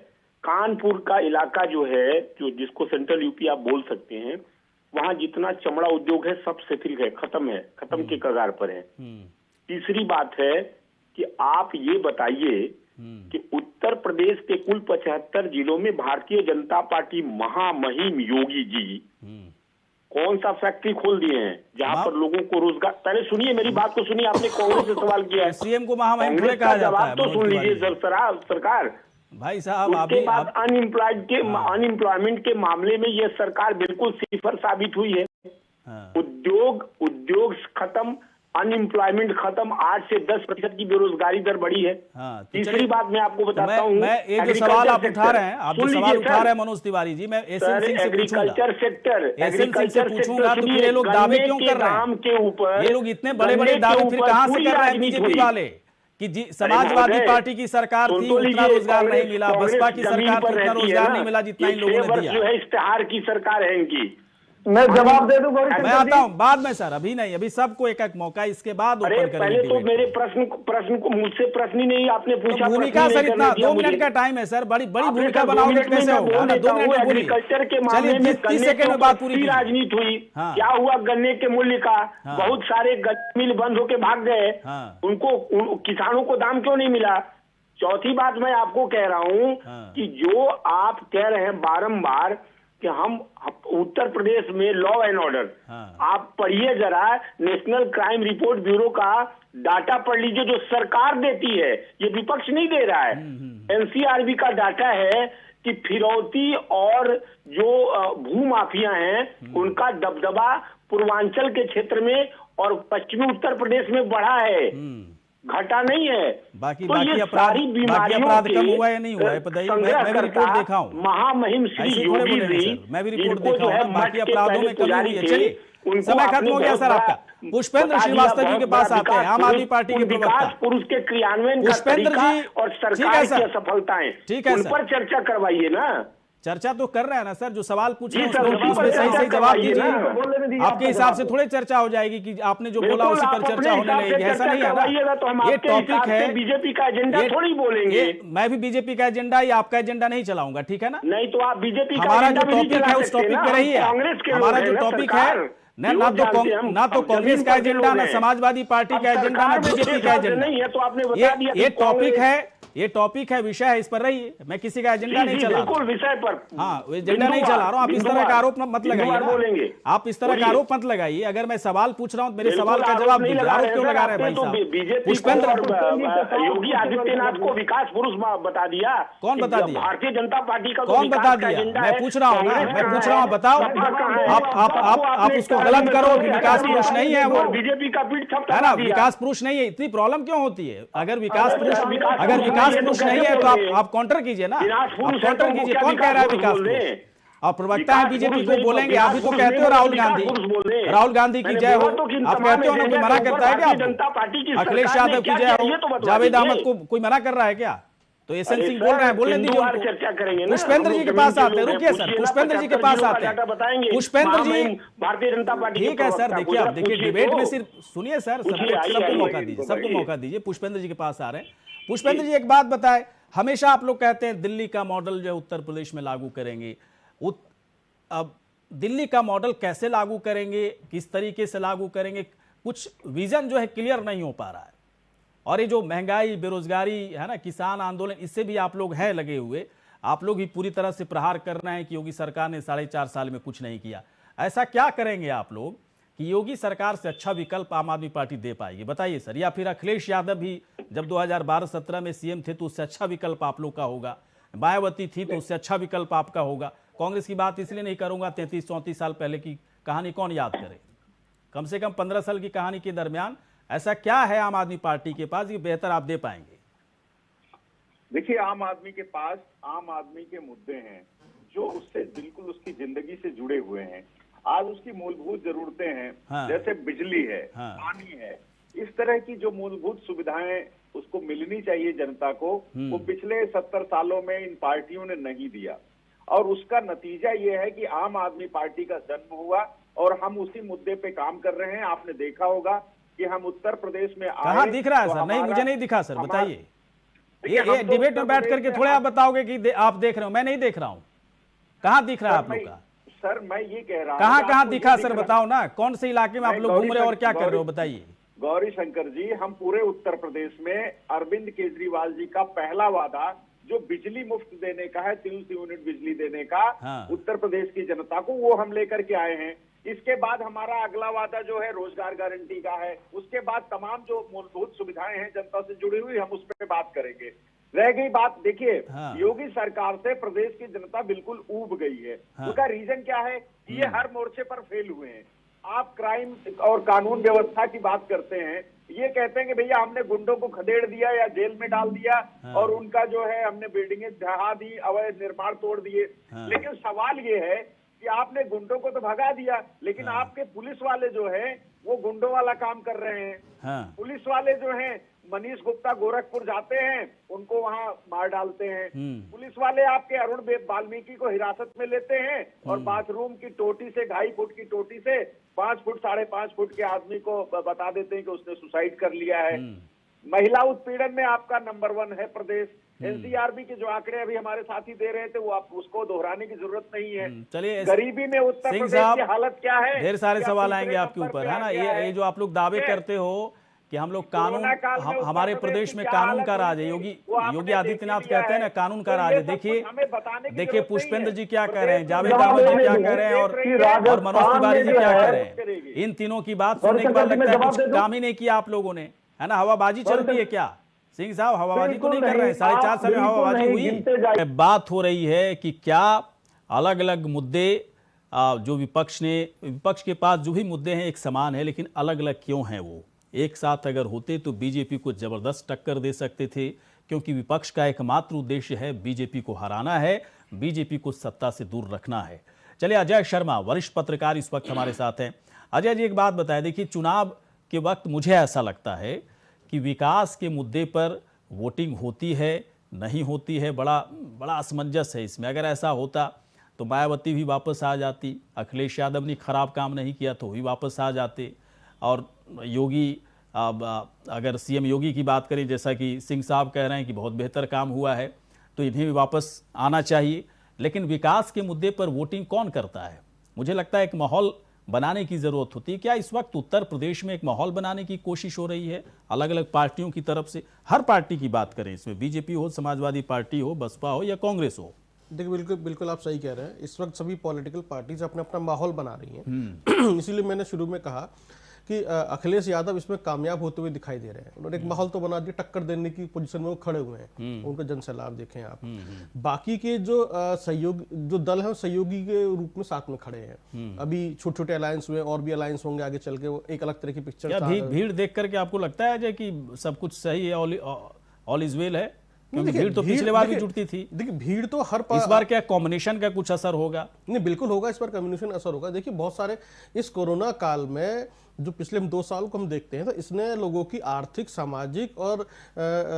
Speaker 4: कानपुर का इलाका जो है, जो जिसको सेंट्रल यूपी आप बोल सकते हैं, वहां जितना चमड़ा उद्योग है सब शिथिल है, खत्म के कगार पर है। तीसरी बात है कि आप ये बताइए कि उत्तर प्रदेश के कुल 75 जिलों में भारतीय जनता पार्टी महामहिम योगी जी कौन सा फैक्ट्री खोल दिए हैं जहां पर लोगों को रोजगार। पहले सुनिए, मेरी बात को सुनिए। आपने कांग्रेस से सवाल किया है,
Speaker 1: सीएम को महामहिम थोड़े कहा जाता है।
Speaker 4: जवाब तो सुन लीजिए सरकार।
Speaker 1: भाई साहब,
Speaker 4: उसके बाद अनएम्प्लॉयमेंट के मामले में यह सरकार बिल्कुल सिफर साबित हुई है। उद्योग खत्म, अनएम्प्लॉयमेंट खत्म, 8 से 10% की बेरोजगारी दर बढ़ी है। तीसरी बात मैं आपको बताता हूँ,
Speaker 1: मैं ये जो सवाल आप उठा रहे हैं, आप जो सवाल उठा रहे हैं मनोज तिवारी जी, मैं
Speaker 4: एग्रीकल्चर सेक्टर
Speaker 1: पूछूंगा तो फिर ये लोग दावे क्यों कर रहे हैं
Speaker 4: के ऊपर?
Speaker 1: ये लोग इतने बड़े बड़े दावे फिर कहां से कर रहे हैं बीजेपी वाले कि समाजवादी पार्टी की सरकार थी, उतना रोजगार नहीं मिला, बसपा की सरकार थी, उतना रोजगार नहीं मिला जितना इन लोगों ने दिया।
Speaker 4: जो है इश्तेहार की सरकार है इनकी।
Speaker 3: मैं जवाब दे दूं?
Speaker 1: मैं आता हूं बाद में सर, अभी नहीं, अभी सबको एक एक मौका, इसके बाद ओपन करेंगे।
Speaker 4: पहले तो मेरे प्रश्न को मुझसे प्रश्न ही नहीं आपने पूछा।
Speaker 1: तो भूमिका सर, इतना 2 मिनट का टाइम है सर, बड़ी भूमिका बनाओगे तो कैसे होगा? 2 मिनट में बोलिए।
Speaker 4: एग्रीकल्चर के मामले में
Speaker 1: 30 सेकंड में बात पूरी
Speaker 4: राजनीति हुई। क्या हुआ गन्ने के मूल्य का? बहुत सारे गन्ने मिल बंद होके भाग गए, उनको किसानों को दाम क्यों नहीं मिला? चौथी बात मैं आपको कह रहा हूं कि जो आप कह रहे हैं बारंबार कि हम उत्तर प्रदेश में लॉ एंड ऑर्डर, आप पढ़िए जरा नेशनल क्राइम रिपोर्ट ब्यूरो का डाटा पढ़ लीजिए जो सरकार देती है, ये विपक्ष नहीं दे रहा है। एनसीआरबी का डाटा है कि फिरौती और जो भूमाफिया हैं उनका दबदबा पूर्वांचल के क्षेत्र में और पश्चिमी उत्तर प्रदेश में बढ़ा है, घटा नहीं है।
Speaker 1: बाकी
Speaker 4: तो
Speaker 1: बाकी
Speaker 4: ये
Speaker 1: अपराध
Speaker 4: सारी बीमारियों
Speaker 1: कम हुआ या नहीं हुआ है बताइए? मैं भी रिपोर्ट देखा हूं,
Speaker 4: महामहिम श्री योगी जी,
Speaker 1: मैं भी रिपोर्ट देखा हूं, बाकी अपराधों में कमी हुई है। चलिए समय खत्म हो गया सर आपका। पुष्पेंद्र श्रीवास्तव जी के पास आते हैं, आम आदमी पार्टी के प्रवक्ता
Speaker 4: पुरुष के क्रियान्वयन का तरीका और सरकार की असफलताएं, उन पर चर्चा करवाइए ना।
Speaker 1: चर्चा तो कर रहे हैं ना सर, जो सवाल पूछ रहे हैं उसमें सही जवाब दीजिए। आपके हिसाब से थोड़े चर्चा हो जाएगी कि आपने जो बोला उसी पर चर्चा होने लगेगी, ऐसा नहीं है ना। ये टॉपिक है,
Speaker 4: बीजेपी का एजेंडा थोड़ी बोलेंगे।
Speaker 1: मैं भी बीजेपी का एजेंडा या आपका एजेंडा नहीं चलाऊंगा, ठीक है ना?
Speaker 4: नहीं तो आप बीजेपी का
Speaker 1: हमारा जो टॉपिक है उस टॉपिक पे रही है। हमारा जो टॉपिक है ना तो कांग्रेस का एजेंडा, ना समाजवादी पार्टी का एजेंडा, ना बीजेपी का एजेंडा
Speaker 4: नहीं है। तो आपने बता दिया
Speaker 1: ये टॉपिक है, विषय है, इस पर रहिए। मैं किसी का एजेंडा नहीं चला रहा,
Speaker 4: विषय पर
Speaker 1: एजेंडा नहीं चला रहा हूँ। आप इस तरह का आरोप मत लगाइए, आप इस तरह का आरोप मत लगाइए। अगर मैं सवाल पूछ रहा हूँ मेरे सवाल का जवाब दीजिए। आरोप क्यों लगा रहे हैं भाई साहब? पुष्पेंद्र
Speaker 4: योगी आदित्यनाथ को विकास पुरुष बता दिया।
Speaker 1: कौन बता दिया?
Speaker 4: भारतीय जनता पार्टी का
Speaker 1: कौन बता दिया? मैं पूछ रहा हूँ ना, मैं पूछ रहा हूँ, बताओ। आप उसको गलत करो कि विकास पुरुष नहीं है वो,
Speaker 4: बीजेपी का पीठ
Speaker 1: है ना, विकास पुरुष नहीं है। इतनी प्रॉब्लम क्यों होती है? अगर विकास पुरुष नहीं है तो आप काउंटर कीजिए ना, आप काउंटर कीजिए। कौन कह रहा है विकास पुरुष? आप प्रवक्ता है बीजेपी को बोलेंगे, आप ही तो कहते हो राहुल गांधी की जय हो। आप कहते हो ना, कोई मना करता है क्या? अखिलेश यादव की जय हो, जावेद अहमद को कोई मना कर रहा है क्या? तो एसएन सिंह बोल रहे हैं, बोलने दीजिए उनको।
Speaker 4: चर्चा करेंगे ना,
Speaker 1: पुष्पेंद्र जी के पास आते हैं, रुकिए सर, पुष्पेंद्र जी के पास आते हैं, पुष्पेंद्र जी।
Speaker 4: भारतीय जनता पार्टी
Speaker 1: ठीक है सर, देखिए आप देखिए डिबेट में सिर्फ सुनिए सर, सबको मौका दीजिए, सबको मौका दीजिए। पुष्पेंद्र जी के पास आ रहे हैं। पुष्पेंद्र जी एक बात बताएं, हमेशा आप लोग कहते हैं दिल्ली का मॉडल जो है उत्तर प्रदेश में लागू करेंगे, अब दिल्ली का मॉडल कैसे लागू करेंगे, किस तरीके से लागू करेंगे, कुछ विजन जो है क्लियर नहीं हो पा रहा है। और ये जो महंगाई, बेरोजगारी है ना, किसान आंदोलन, इससे भी आप लोग हैं लगे हुए, आप लोग भी पूरी तरह से प्रहार कर रहे हैं कि योगी सरकार ने 4.5 साल में कुछ नहीं किया। ऐसा क्या करेंगे आप लोग कि योगी सरकार से अच्छा विकल्प आम आदमी पार्टी दे पाएगी, बताइए सर। या फिर अखिलेश यादव भी जब 2012-17 में सीएम थे तो उससे अच्छा विकल्प आप लोग का होगा, मायावती थी तो उससे अच्छा विकल्प आपका होगा। कांग्रेस की बात इसलिए नहीं करूंगा, 33-34 साल पहले की कहानी कौन याद करे, कम से कम 15 साल की कहानी के दरमियान ऐसा क्या है आम आदमी पार्टी के पास ये बेहतर आप दे पाएंगे?
Speaker 6: देखिए, आम आदमी के पास आम आदमी के मुद्दे हैं जो उससे बिल्कुल उसकी जिंदगी से जुड़े हुए हैं। आज उसकी मूलभूत जरूरतें हैं,
Speaker 1: हाँ।
Speaker 6: जैसे बिजली है,
Speaker 1: हाँ।
Speaker 6: पानी है, इस तरह की जो मूलभूत सुविधाएं उसको मिलनी चाहिए जनता को, वो पिछले 70 सालों में इन पार्टियों ने नहीं दिया। और उसका नतीजा ये है कि आम आदमी पार्टी का जन्म हुआ और हम उसी मुद्दे पे काम कर रहे हैं। आपने देखा होगा कि हम उत्तर प्रदेश में
Speaker 1: कहाँ दिख रहा है सर? नहीं, मुझे नहीं दिखा सर, बताइए। ये डिबेट में बैठ करके थोड़ा आप बताओगे कि आप देख रहे हो, मैं नहीं देख रहा हूँ। कहाँ दिख रहा है आप लोग का?
Speaker 6: सर मैं ये कह रहा हूँ,
Speaker 1: कहाँ दिखा सर, बताओ ना, कौन से इलाके में आप लोग घूम रहे हो और क्या कर रहे हो, बताइए।
Speaker 6: गौरी शंकर जी, हम पूरे उत्तर प्रदेश में अरविंद केजरीवाल जी का पहला वादा जो बिजली मुफ्त देने का है, 300 यूनिट बिजली देने का,
Speaker 1: हाँ।
Speaker 6: उत्तर प्रदेश की जनता को, वो हम लेकर के आए हैं। इसके बाद हमारा अगला वादा जो है रोजगार गारंटी का है। उसके बाद तमाम जो मूलभूत सुविधाएं हैं जनता से जुड़ी हुई, हम उस पर बात करेंगे। रह गई बात, देखिए,
Speaker 1: हाँ।
Speaker 6: योगी सरकार से प्रदेश की जनता बिल्कुल ऊब गई है।
Speaker 1: हाँ।
Speaker 6: उसका रीजन क्या है? ये हर मोर्चे पर फेल हुए हैं। आप क्राइम और कानून व्यवस्था की बात करते हैं, ये कहते हैं कि भैया हमने गुंडों को खदेड़ दिया या जेल में डाल दिया,
Speaker 1: हाँ।
Speaker 6: और उनका जो है हमने बिल्डिंगें ढहा दी, अवैध निर्माण तोड़ दिए।
Speaker 1: हाँ।
Speaker 6: लेकिन सवाल ये है कि आपने गुंडों को तो भगा दिया, लेकिन
Speaker 1: हाँ।
Speaker 6: आपके पुलिस वाले जो है वो गुंडों वाला काम कर रहे हैं।
Speaker 1: हाँ।
Speaker 6: पुलिस वाले जो हैं, मनीष गुप्ता गोरखपुर जाते हैं, उनको वहां मार डालते हैं। पुलिस वाले आपके अरुण वाल्मीकि को हिरासत में लेते हैं और बाथरूम की टोटी से, 2.5 फुट की टोटी से 5 फुट 5.5 फुट के आदमी को बता देते हैं कि उसने सुसाइड कर लिया है। महिला उत्पीड़न में आपका नंबर 1 है प्रदेश। एनसीआरबी के जो आंकड़े अभी हमारे साथी दे रहे थे, वो आप उसको दोहराने की जरूरत नहीं है।
Speaker 1: चलिए,
Speaker 6: गरीबी में उत्तर
Speaker 1: सिंह
Speaker 6: प्रदेश की हालत क्या है?
Speaker 1: ढेर सारे
Speaker 6: क्या
Speaker 1: सवाल
Speaker 6: दूसरे
Speaker 1: आएंगे आपके
Speaker 6: नंबर
Speaker 1: ऊपर,
Speaker 6: पे
Speaker 1: है ना।
Speaker 6: आ गया
Speaker 1: ये जो आप लोग दावे करते हो कि हम लोग कानून, हमारे प्रदेश में कानून का राज है, योगी आदित्यनाथ कहते हैं ना कानून का राज है। देखिए पुष्पेंद्र जी क्या कह रहे हैं, जावेद अहमद जी क्या कह रहे हैं, और मनोज तिवारी जी क्या कह रहे हैं। इन तीनों की बात सुनने के बाद लगता है कुछ काम ही नहीं किया आप लोगों ने, है ना। हवाबाजी चल रही है क्या सिंह साहब? हवाबाजी तो नहीं कर रहे हैं, 4.5 साल में हवाबाजी हुई। बात हो रही है कि क्या अलग अलग मुद्दे जो विपक्ष के पास जो भी मुद्दे हैं एक समान है, लेकिन अलग अलग क्यों हैं? वो एक साथ अगर होते तो बीजेपी को जबरदस्त टक्कर दे सकते थे, क्योंकि विपक्ष का एकमात्र उद्देश्य है बीजेपी को हराना है, बीजेपी को सत्ता से दूर रखना है। चलिए, अजय शर्मा वरिष्ठ पत्रकार इस वक्त हमारे साथ हैं। अजय जी, एक बात बताएं, देखिए चुनाव के वक्त मुझे ऐसा लगता है कि विकास के मुद्दे पर वोटिंग होती है, नहीं होती है, बड़ा असमंजस है इसमें। अगर ऐसा होता तो मायावती भी वापस आ जाती, अखिलेश यादव ने खराब काम नहीं किया तो भी वापस आ जाते, और योगी, अगर सीएम योगी की बात करें, जैसा कि सिंह साहब कह रहे हैं कि बहुत बेहतर काम हुआ है, तो इन्हें भी वापस आना चाहिए। लेकिन विकास के मुद्दे पर वोटिंग कौन करता है? मुझे लगता है एक माहौल बनाने की जरूरत होती है। क्या इस वक्त उत्तर प्रदेश में एक माहौल बनाने की कोशिश हो रही है अलग अलग पार्टियों की तरफ से? हर पार्टी की बात करें, इसमें बीजेपी हो, समाजवादी पार्टी हो, बसपा हो या कांग्रेस हो।
Speaker 2: देखिए, बिल्कुल आप सही कह रहे हैं। इस वक्त सभी पॉलिटिकल पार्टीज अपना अपना माहौल बना रही हैं। इसीलिए मैंने शुरू में कहा कि अखिलेश यादव इसमें कामयाब होते हुए दिखाई दे रहे हैं। उन्होंने एक माहौल तो बना दिया, टक्कर देने की पोजीशन में वो खड़े हुए हैं। उनका जनसैलाब देखें आप। बाकी के जो जो दल है, सहयोगी के रूप में साथ में खड़े हैं। अभी छोटे छोटे अलायंस हुए, और भी अलायंस होंगे आगे चल के, वो एक अलग तरह की पिक्चर।
Speaker 1: भीड़ देख करके आपको लगता है कि सब कुछ सही है, ऑल इज वेल है? क्योंकि भीड़ तो पिछले बार भी जुटती थी।
Speaker 2: देखिए, भीड़ तो
Speaker 1: इस बार क्या कॉम्बिनेशन का कुछ असर होगा?
Speaker 2: नहीं, बिल्कुल होगा, इस बार कम्युनिकेशन असर होगा। देखिए, बहुत सारे इस कोरोना काल में जो पिछले 2 साल को हम देखते हैं, तो इसने लोगों की आर्थिक, सामाजिक और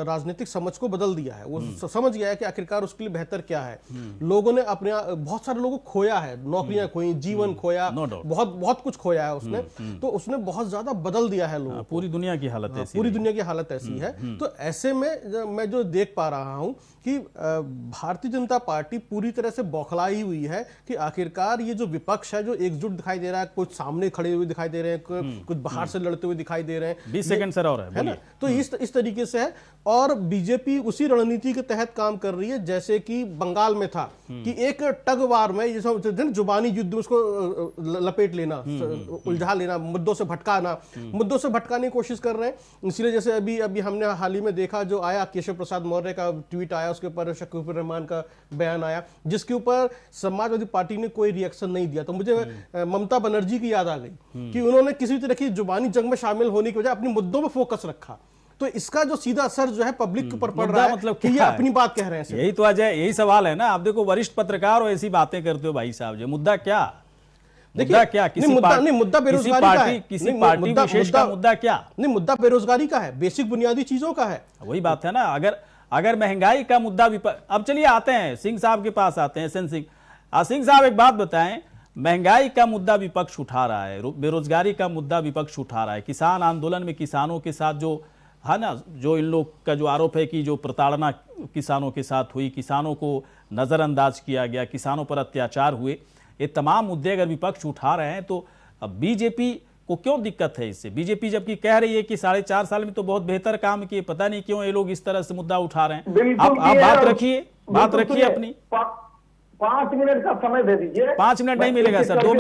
Speaker 2: राजनीतिक समझ को बदल दिया है। वो समझ गया है कि आखिरकार उसके लिए बेहतर क्या है। लोगों ने अपने बहुत सारे लोगों को खोया है, नौकरियां खोई, जीवन खोया, बहुत बहुत कुछ खोया है उसने। तो उसने बहुत ज्यादा बदल दिया है लोगों को।
Speaker 1: पूरी दुनिया की हालत ऐसी,
Speaker 2: पूरी दुनिया की हालत ऐसी है। तो ऐसे में मैं जो देख पा रहा हूं कि भारतीय जनता पार्टी पूरी तरह से बौखलाई हुई है कि आखिरकार ये जो विपक्ष है, जो एकजुट दिखाई दे रहा है, कुछ सामने खड़े हुए दिखाई दे रहे हैं, कुछ बाहर से लड़ते हुए दिखाई दे रहे हैं।
Speaker 1: 20 सेकंड सर और
Speaker 2: है ना, तो इस तरीके से है। और बीजेपी उसी रणनीति के तहत काम कर रही है जैसे कि बंगाल में था कि एक टग वार में, जैसे जुबानी युद्ध में उसको लपेट लेना, उलझा लेना, मुद्दों से भटकाना, मुद्दों से भटकाने की कोशिश कर रहे हैं। इसलिए जैसे अभी हमने हाल ही में देखा, जो आया केशव प्रसाद मौर्य का ट्वीट आया, उसके ऊपर शकील रहमान का बयान आया, जिसके ऊपर समाजवादी पार्टी ने कोई रिएक्शन नहीं दिया। तो मुझे ममता बनर्जी की याद आ गई कि उन्होंने किसी तरह की जुबानी जंग में शामिल होने की वजह अपने मुद्दों पर फोकस रखा। तो इसका जो सीधा असर जो है पब्लिक के ऊपर पड़ रहा है, मतलब कि ये अपनी बात कह रहे हैं।
Speaker 1: यही तो वजह, यही सवाल है ना। आप देखो, वरिष्ठ पत्रकार हो, ऐसी बातें करते हो भाई साहब, जो मुद्दा क्या, मुद्दा क्या,
Speaker 2: मुद्दा बेरोजगारी का है,
Speaker 1: किसी पार्टी विशेष का मुद्दा क्या नहीं,
Speaker 2: मुद्दा बेरोजगारी का है, बेसिक बुनियादी चीजों का है।
Speaker 1: वही बात है ना। अगर महंगाई का मुद्दा अब चलिए आते हैं सिंह साहब के पास, आते हैं सिंह सिंह साहब, एक बात बताएं, महंगाई का मुद्दा विपक्ष उठा रहा है, बेरोजगारी का मुद्दा विपक्ष उठा रहा है, किसान आंदोलन में किसानों के साथ जो है ना, जो इन लोग का जो आरोप है कि जो प्रताड़ना किसानों के साथ हुई, किसानों को नजरअंदाज किया गया, किसानों पर अत्याचार हुए, ये तमाम मुद्दे अगर विपक्ष उठा रहे हैं, तो अब बीजेपी को क्यों दिक्कत है इससे? बीजेपी जबकि कह रही है कि 4.5 साल में तो बहुत बेहतर काम किए, पता नहीं क्यों ये लोग इस तरह से मुद्दा उठा रहे हैं। आप बात रखिए अपनी।
Speaker 6: 5 मिनट का समय दे दीजिए।
Speaker 1: 5 मिनट नहीं मिलेगा सर, 2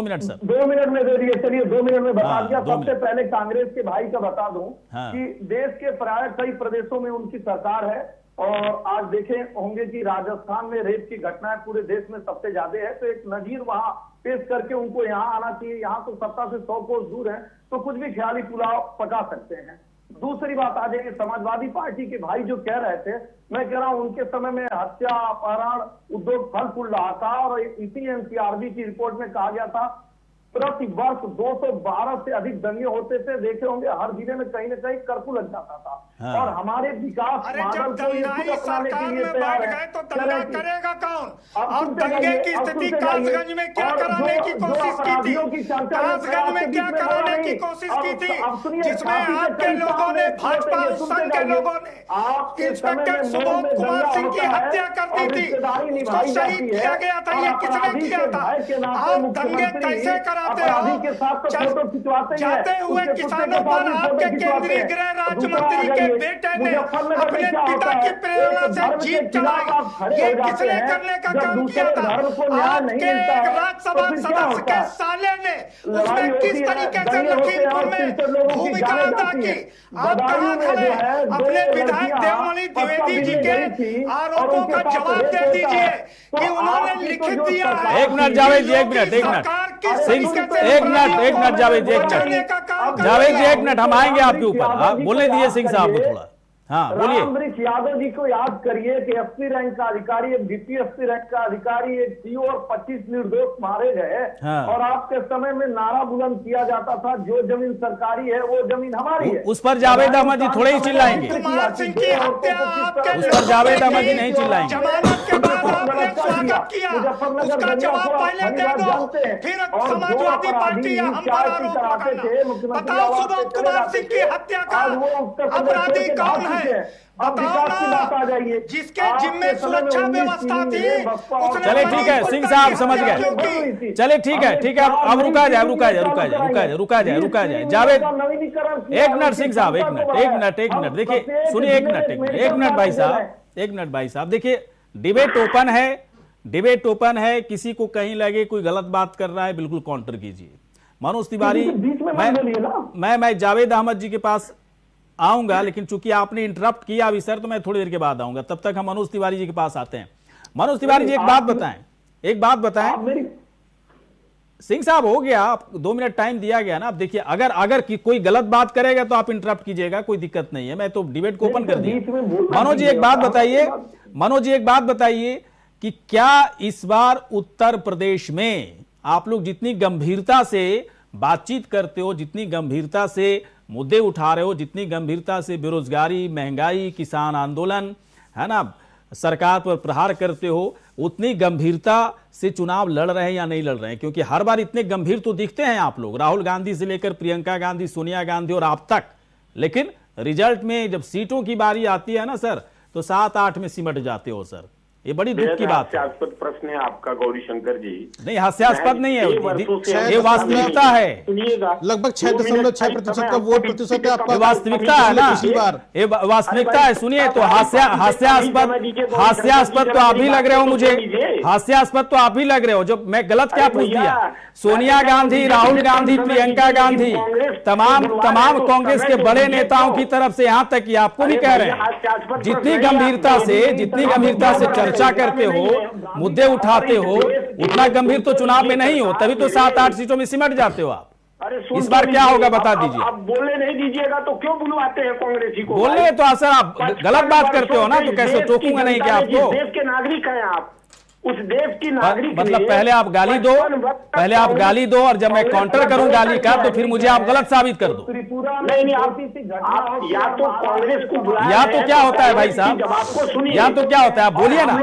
Speaker 1: मिनट सर,
Speaker 6: 2 मिनट में दे दिए। चलिए 2 मिनट में बता दिया। सबसे पहले कांग्रेस के भाई का बता दूं कि देश के प्राय कई प्रदेशों में उनकी सरकार है, और आज देखे होंगे कि राजस्थान में रेप की घटनाएं पूरे देश में सबसे ज्यादा है। तो एक नजीर वहां पेश करके उनको यहाँ आना चाहिए। यहाँ तो सत्ता से 100 कोस दूर है, तो कुछ भी ख्याली पुलाव पका सकते हैं। दूसरी बात आ जाएगी, समाजवादी पार्टी के भाई जो कह रहे थे, मैं कह रहा हूं उनके समय में हत्या, अपहरण, उद्योग फल फूल रहा था, और इसी एनसीआरबी की रिपोर्ट में कहा गया था प्रति वर्ष 212 से अधिक दंगे होते थे। देखे होंगे हर जिले में कहीं न कहीं कर्फ्यू लग जाता था। और हमारे विकास मॉडल को ये खुद अपनाने के लिए तैयार है,
Speaker 5: तो दंगा करेगा कौन? और दंगे की स्थिति कासगंज में क्या कराने की कोशिश की थी? कासगंज में क्या कराने की कोशिश की थी, जिसमें आपके लोगों ने, भाजपा संघ के लोगों ने इंस्पेक्टर सुबोध कुमार सिंह की हत्या कर दी थी, उसको शहीद किया गया था। ये किसने किया था? आप दंगे कैसे कराते हो? जाते हुए किसानों पर आपके केंद्रीय गृह राज्य मंत्री के बेटे ने अपने पिता की प्रेरणा से जीप चलाई। ये किसने करने का काम किया था? आपके राज्यसभा सदस्य के साले ने उसमें किस तरीके से लखीमपुर में भूमिका अदा की? आप कहां खड़े? अपने विधायक देवमणि द्विवेदी जी के आरोपों का जवाब दे दीजिए कि उन्होंने लिखित दिया है।
Speaker 1: एक मिनट जावेद जी, एक मिनट जावेद जी, एक मिनट, हम आएंगे आपके ऊपर। बोलने दीजिए सिंह साहब को थोड़ा। हाँ बोलिए।
Speaker 6: रामवृक्ष यादव जी को याद करिए कि एसपी रैंक का अधिकारी, एक डीपीएसपी रैंक का अधिकारी, एक सीओ और 25 निर्दोष मारे गए। और आपके समय में नारा बुलंद किया जाता था, जो जमीन सरकारी है वो जमीन हमारी है।
Speaker 1: उस पर जावेद अहमद जी थोड़े ही चिल्लाएंगे, उस पर जावेद अहमद जी नहीं चिल्लाएंगे।
Speaker 5: जमानत के बाद आपने स्वागत किया, उसका जवाब पहले दे दो, फिर समाजवादी पार्टी या हम पर आरोप लगाना। बताओ सुबोध कुमार सिंह की हत्या का अपराधी कौन है? बताओ ना, जिसके जिम्मे सुरक्षा व्यवस्था थी।
Speaker 1: चले ठीक है सिंह साहब, समझ गए। चले ठीक है, अब रुका जाए जावेद। एक मिनट सिंह साहब, एक मिनट देखिए, सुनिए, एक मिनट भाई साहब, देखिए डिबेट ओपन है, किसी को कहीं लगे कोई गलत बात कर रहा है, बिल्कुल काउंटर कीजिए। मनोज तिवारी, मैं जावेद अहमद जी के पास आऊंगा, लेकिन चूंकि आपने इंटरप्ट किया अभी सर, तो मैं थोड़ी देर के बाद आऊंगा। तब तक हम मनोज तिवारी जी के पास आते हैं। मनोज तिवारी जी एक बात बताएं। सिंह साहब, हो गया, आप 2 मिनट टाइम दिया गया ना। आप देखिए, अगर कोई गलत बात करेगा तो आप इंटरप्ट कीजिएगा, कोई दिक्कत नहीं है, मैं तो डिबेट को ओपन कर दिया। मनोज जी एक बात बताइए कि क्या इस बार उत्तर प्रदेश में आप लोग जितनी गंभीरता से बातचीत करते हो, जितनी गंभीरता से मुद्दे उठा रहे हो, जितनी गंभीरता से बेरोजगारी, महंगाई, किसान आंदोलन, है ना, सरकार पर प्रहार करते हो, उतनी गंभीरता से चुनाव लड़ रहे हैं या नहीं लड़ रहे हैं? क्योंकि हर बार इतने गंभीर तो दिखते हैं आप लोग, राहुल गांधी से लेकर प्रियंका गांधी, सोनिया गांधी और आप तक, लेकिन रिजल्ट में जब सीटों की बारी आती है ना सर, तो 7-8 में सिमट जाते हो सर। ये बड़ी दुख की बात है।
Speaker 4: हास्यास्पद प्रश्न है आपका गौरी शंकर जी।
Speaker 1: नहीं, हास्यास्पद नहीं है, ये वास्तविकता है।
Speaker 2: लगभग 6.6% का वोट प्रतिशत है आपका।
Speaker 1: वास्तविकता है ना, ये वास्तविकता है। सुनिए, तो हास्यास्पद तो आप ही लग रहे हो मुझे, हास्यास्पद तो आप ही लग रहे हो। जब मैं गलत क्या पूछ दिया? सोनिया गांधी, राहुल गांधी, प्रियंका गांधी, तमाम कांग्रेस के बड़े नेताओं की तरफ से यहाँ तक कि आपको भी कह रहे हैं, जितनी गंभीरता से चर्चा करते हो, मुद्दे उठाते हो, उतना गंभीर तो चुनाव में नहीं हो, तभी तो 7-8 सीटों में सिमट जाते हो आप। इस बार क्या होगा बता दीजिए।
Speaker 4: आप बोलने नहीं दीजिएगा तो क्यों बुलवाते हैं कांग्रेसी को?
Speaker 1: बोलने तो सर आप गलत बात करते हो ना, तो कैसे टोकूंगा नहीं क्या आपको?
Speaker 4: देश के नागरिक हैं आप, उस देश की नागरिक।
Speaker 1: मतलब पहले आप गाली दो और जब मैं काउंटर करूं गाली का, तो फिर मुझे आप गलत साबित कर दो।
Speaker 4: नहीं, आप या तो कांग्रेस को बुलाया,
Speaker 1: या तो क्या होता है भाई साहब, या तो क्या होता है, आप बोलिए ना।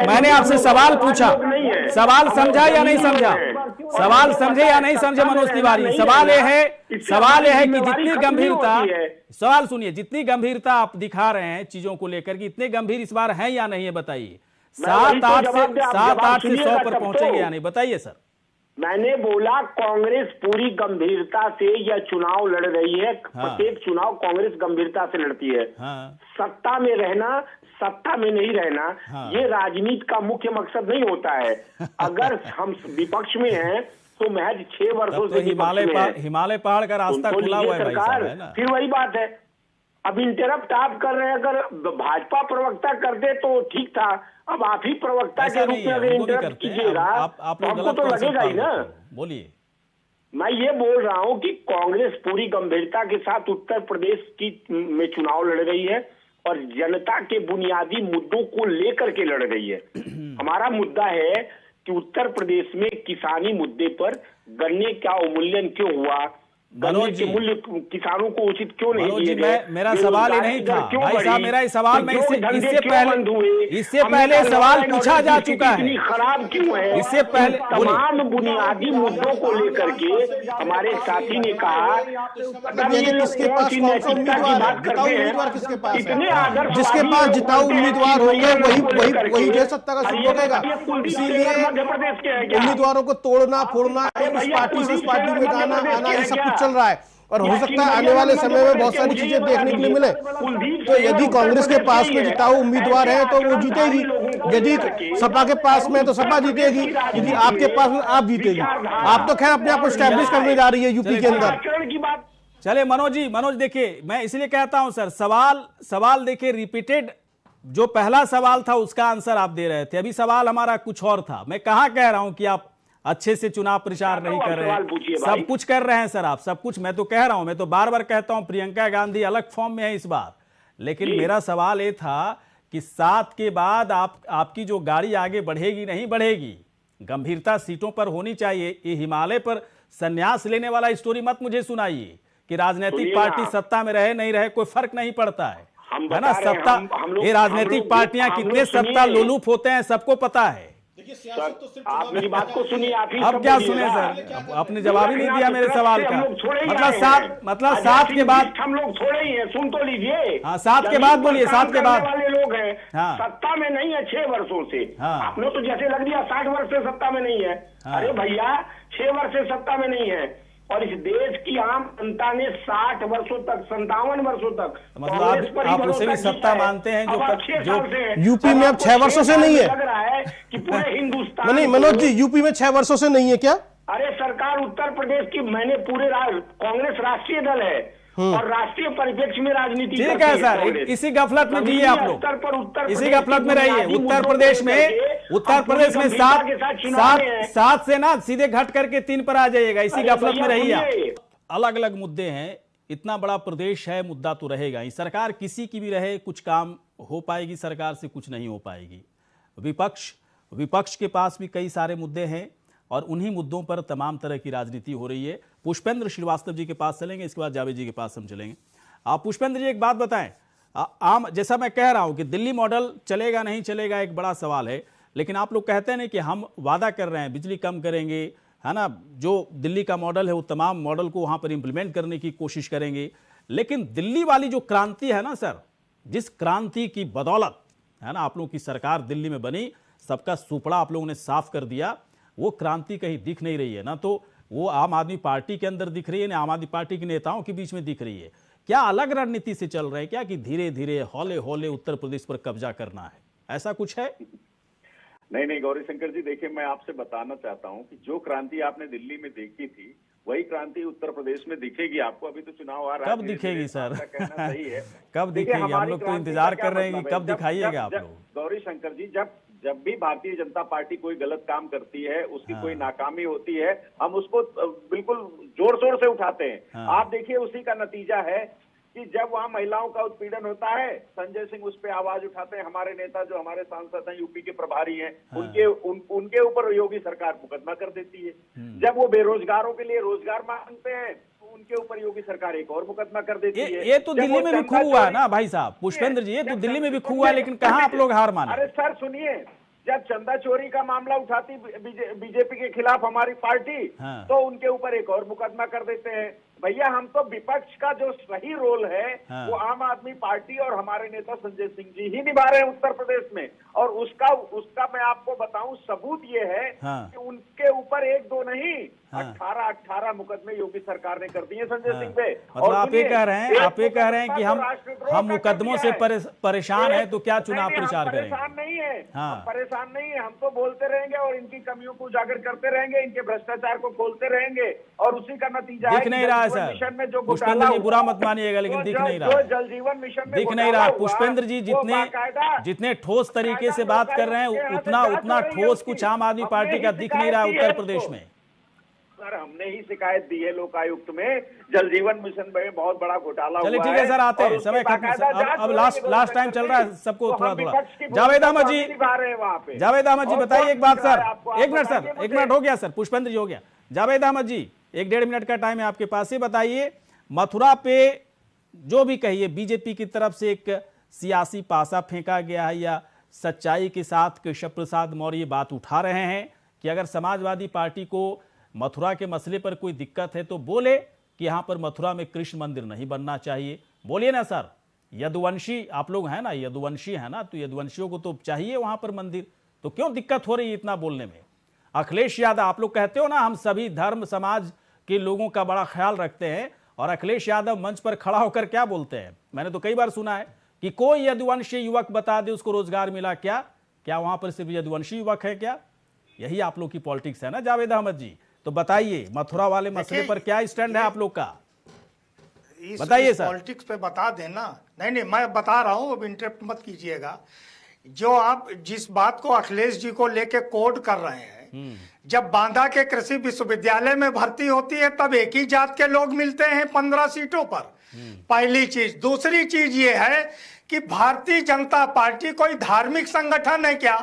Speaker 1: मैंने आपसे सवाल पूछा, सवाल समझा या नहीं समझा? सवाल समझे या नहीं समझे मनोज तिवारी? सवाल यह है कि जितनी गंभीरता, सवाल सुनिए, जितनी गंभीरता आप दिखा रहे हैं चीजों को लेकर कि इतने गंभीर इस बार है या नहीं है, बताइए। 7-8 से 100 पर पहुंचेंगे या नहीं, बताइए सर।
Speaker 4: मैंने बोला कांग्रेस पूरी गंभीरता से यह चुनाव लड़ रही है। प्रत्येक चुनाव कांग्रेस गंभीरता से लड़ती है। सत्ता में रहना, सत्ता में नहीं रहना, ये राजनीति का मुख्य मकसद नहीं होता है। अगर हम विपक्ष में हैं तो महज 6 वर्षों से
Speaker 1: हिमालय पहाड़ का रास्ता खुला हुआ है
Speaker 4: सरकार। फिर वही बात है, अब इंटरप्ट आप कर रहे हैं। अगर भाजपा प्रवक्ता कर दे तो ठीक था, अब आप ही प्रवक्ता के रूप में अगर इंटरप्ट कीजिएगा तो हमको तो लगेगा ही ना।
Speaker 1: बोलिए।
Speaker 4: मैं ये बोल रहा हूं कि कांग्रेस पूरी गंभीरता के साथ उत्तर प्रदेश में चुनाव लड़ रही है और जनता के बुनियादी मुद्दों को लेकर के लड़ रही है। हमारा मुद्दा है कि उत्तर प्रदेश में किसानी मुद्दे पर गन्ने का अवमूल्यन क्यों हुआ, गन्ने के मूल्य किसानों को उचित क्यों नहीं दिए गए?
Speaker 1: मेरा सवाल ही नहीं था भाई साहब, मेरा सवाल मैं इससे पहले सवाल पूछा जा चुका है।
Speaker 4: खराब क्यों है?
Speaker 1: इससे पहले
Speaker 4: तमाम बुनियादी मुद्दों को लेकर के हमारे साथी ने कहा,
Speaker 2: किसके पास
Speaker 4: नैतिकता की बात करते हैं, इतने आदर्श
Speaker 2: जिसके पास जिताऊ उम्मीदवार होंगे वही जो सत्ता का सुख भोगेगा। इसीलिए
Speaker 4: मध्य प्रदेश के हैं क्या?
Speaker 2: उम्मीदवारों को तोड़ना फोड़ना, इस पार्टी से उस पार्टी में जाना आना, ये सब कुछ चल रहा है और हो सकता है आने वाले समय में बहुत सारी चीजें देखने के लिए मिले। तो यदि कांग्रेस के पास में जिताऊ उम्मीदवार है तो वो जीतेगी, यदि सपा के पास में तो सपा जीतेगी, यदि आपके पास में आप जीतेगी। आप तो खैर अपने आप को स्टैब्लिश करने जा रही है यूपी के अंदर।
Speaker 1: चले मनोज देखिए, मैं इसलिए कहता हूं सर, सवाल देखिए रिपीटेड, जो पहला सवाल था उसका आंसर आप दे रहे थे, अभी सवाल हमारा कुछ और था। मैं कहां कह रहा हूं कि आप अच्छे से चुनाव प्रचार नहीं कर रहे हैं, सब कुछ कर रहे हैं सर आप, सब कुछ। मैं तो कह रहा हूं, मैं तो बार बार कहता हूं प्रियंका गांधी अलग फॉर्म में है इस बार, लेकिन मेरा सवाल ये था कि 7 के बाद आपकी जो गाड़ी आगे बढ़ेगी नहीं बढ़ेगी, गंभीरता सीटों पर होनी चाहिए। ये हिमालय पर संन्यास लेने वाला स्टोरी मत मुझे सुनाइए कि राजनीतिक पार्टी सत्ता में रहे नहीं रहे कोई फर्क नहीं पड़ता है ना। सत्ता, ये राजनीतिक पार्टियां कितने सत्ता लोलुप होते हैं सबको पता है।
Speaker 4: आप मेरी बात को सुनिए।
Speaker 1: अब क्या सुने सर, आपने जवाब ही नहीं दिया मेरे सवाल का। मतलब 7 के बाद
Speaker 4: हम लोग छोड़े ही हैं, सुन तो लीजिए।
Speaker 1: हाँ, 7 के बाद बोलिए, 7 के बाद
Speaker 4: वाले लोग हैं।
Speaker 1: हाँ।
Speaker 4: सत्ता में नहीं है 6 वर्षों से।
Speaker 1: हाँ।
Speaker 4: आपने तो जैसे लग दिया 60 वर्ष से सत्ता में नहीं है।
Speaker 1: हाँ।
Speaker 4: अरे भैया 6 वर्ष से सत्ता में नहीं है और इस देश की आम जनता ने 60 वर्षों तक, 57 वर्षों तक,
Speaker 1: मतलब आप उसे भी सत्ता मानते हैं जो
Speaker 2: यूपी में अब 6 वर्षों से नहीं है।
Speaker 4: लग रहा है कि पूरे हिंदुस्तान
Speaker 2: नहीं मनोज जी, यूपी में 6 वर्षों से नहीं है क्या?
Speaker 4: अरे सरकार उत्तर प्रदेश की, मैंने पूरे कांग्रेस राष्ट्रीय दल है और राष्ट्रीय परिप्रेक्ष्य में राजनीति
Speaker 1: ठीक है सर, इसी गफलत में जिए आप लोग, इसी गफलत में रहिए। उत्तर प्रदेश में 7 से ना सीधे घट करके 3 पर आ जाइएगा, इसी गफलत में रहिए। अलग अलग मुद्दे हैं, इतना बड़ा प्रदेश है, मुद्दा तो रहेगा ही। सरकार किसी की भी रहे, कुछ काम हो पाएगी सरकार से, कुछ नहीं हो पाएगी। विपक्ष के पास भी कई सारे मुद्दे हैं और उन्हीं मुद्दों पर तमाम तरह की राजनीति हो रही है। पुष्पेंद्र श्रीवास्तव जी के पास चलेंगे, इसके बाद जावेद जी के पास हम चलेंगे। आप पुष्पेंद्र जी एक बात बताएं, आम जैसा मैं कह रहा हूं कि दिल्ली मॉडल चलेगा नहीं चलेगा एक बड़ा सवाल है, लेकिन आप लोग कहते हैं ना कि हम वादा कर रहे हैं बिजली कम करेंगे, है ना, जो दिल्ली का मॉडल है वो तमाम मॉडल को वहां पर इंप्लीमेंट करने की कोशिश करेंगे। लेकिन दिल्ली वाली जो क्रांति है ना सर, जिस क्रांति की बदौलत है ना आप लोगों की सरकार दिल्ली में बनी, सबका सुपड़ा आप लोगों ने साफ कर दिया, वो क्रांति कहीं दिख नहीं रही है ना। तो वो आम आदमी पार्टी के अंदर दिख रही है ना आम आदमी पार्टी के नेताओं के बीच में दिख रही है। क्या अलग रणनीति से चल रहे हैं क्या कि धीरे धीरे हौले हौले उत्तर प्रदेश पर कब्जा करना है, ऐसा कुछ है?
Speaker 6: नहीं गौरीशंकर जी, देखिए मैं आपसे बताना चाहता हूं कि जो क्रांति आपने दिल्ली में देखी थी वही क्रांति उत्तर प्रदेश में दिखेगी आपको। अभी तो चुनाव आ रहा है,
Speaker 1: कब दिखेगी सर?
Speaker 6: कहना सही है।
Speaker 1: कब दिखेगी? हम लोग तो इंतजार कर रहे हैं कि कब दिखाइएगा आप लोग।
Speaker 6: गौरीशंकर जी, जब भी भारतीय जनता पार्टी कोई गलत काम करती है, उसकी कोई नाकामी होती है, हम उसको बिल्कुल जोर शोर से उठाते हैं। आप देखिए उसी का नतीजा है कि जब वहां महिलाओं का उत्पीड़न होता है, संजय सिंह उस पर आवाज उठाते हैं। हमारे नेता जो हमारे सांसद हैं, यूपी के प्रभारी हैं, उनके ऊपर योगी सरकार मुकदमा कर देती है। जब वो बेरोजगारों के लिए रोजगार मांगते हैं तो उनके ऊपर योगी सरकार एक और मुकदमा कर देती है।
Speaker 1: ये तो दिल्ली में भी खूब हुआ है ना भाई साहब, पुष्पेंद्र जी, ये तो दिल्ली में भी खूब हुआ है, लेकिन कहाँ आप लोग हार माने?
Speaker 6: अरे सर सुनिए, जब चंदा चोरी का मामला उठाती बीजेपी के खिलाफ हमारी पार्टी, तो उनके ऊपर एक और मुकदमा कर देते हैं। भैया हम तो विपक्ष का जो सही रोल है वो आम आदमी पार्टी और हमारे नेता संजय सिंह जी ही निभा रहे हैं उत्तर प्रदेश में। और उसका मैं आपको बताऊं सबूत ये है कि उनके ऊपर 1-2 नहीं 18 मुकदमे योगी सरकार ने कर दिए संजय सिंह पे।
Speaker 1: और आप ये कह रहे हैं कि हम मुकदमों से परेशान हैं, तो क्या चुनाव प्रचार करेंगे?
Speaker 6: परेशान नहीं है, परेशान नहीं है, हम तो बोलते रहेंगे और इनकी कमियों को उजागर करते रहेंगे, इनके भ्रष्टाचार को खोलते रहेंगे, और उसी का नतीजा
Speaker 1: दिख नहीं रहा है मिशन में जो पुष्पेंद्र जी, बुरा मत मानिएगा, लेकिन दिख नहीं रहा,
Speaker 6: जल जीवन मिशन में
Speaker 1: दिख नहीं रहा। पुष्पेंद्र जी जितने ठोस तरीके से बात कर रहे हैं उतना ठोस कुछ आम आदमी पार्टी का दिख नहीं रहा उत्तर प्रदेश में।
Speaker 6: सर हमने ही शिकायत दी है लोकायुक्त में, जल जीवन मिशन में बहुत बड़ा घोटाला हुआ है।
Speaker 1: चलिए ठीक है सर, आते हैं, समय खत्म, अब लास्ट टाइम चल रहा है, सबको थोड़ा जावेद अहमद जी बताइए एक बात सर, एक मिनट हो गया सर, पुष्पेंद्र जी हो गया। जावेद अहमद जी 1-1.5 मिनट का टाइम है आपके पास, ये बताइए मथुरा पे जो भी कहिए बीजेपी की तरफ से एक सियासी पासा फेंका गया है या सच्चाई के साथ केशव प्रसाद मौर्य बात उठा रहे हैं कि अगर समाजवादी पार्टी को मथुरा के मसले पर कोई दिक्कत है तो बोले कि यहां पर मथुरा में कृष्ण मंदिर नहीं बनना चाहिए, बोलिए ना सर। यदुवंशी आप लोग हैं ना, यदुवंशी है ना, तो यदुवंशियों को तो चाहिए वहां पर मंदिर, तो क्यों दिक्कत हो रही है इतना बोलने में? अखिलेश यादव, आप लोग कहते हो ना हम सभी धर्म समाज के लोगों का बड़ा ख्याल रखते हैं, और अखिलेश यादव मंच पर खड़ा होकर क्या बोलते हैं, मैंने तो कई बार सुना है कि कोई यदुवंशी युवक बता दे उसको रोजगार मिला, क्या वहां पर सिर्फ यदुवंशी युवक है क्या? यही आप लोग की पॉलिटिक्स है ना जावेद अहमद जी। तो बताइए मथुरा वाले मसले पर क्या स्टैंड है आप लोग का, बताइए सर।
Speaker 5: पॉलिटिक्स पे बता देना। नहीं मैं बता रहा हूं, अब इंटरप्ट मत कीजिएगा। जो आप जिस बात को अखिलेश जी को लेके कोड कर रहे हैं, जब बांदा के कृषि विश्वविद्यालय में भर्ती होती है तब एक ही जात के लोग मिलते हैं 15 सीटों पर, पहली चीज। दूसरी चीज ये है कि भारतीय जनता पार्टी कोई धार्मिक संगठन है क्या?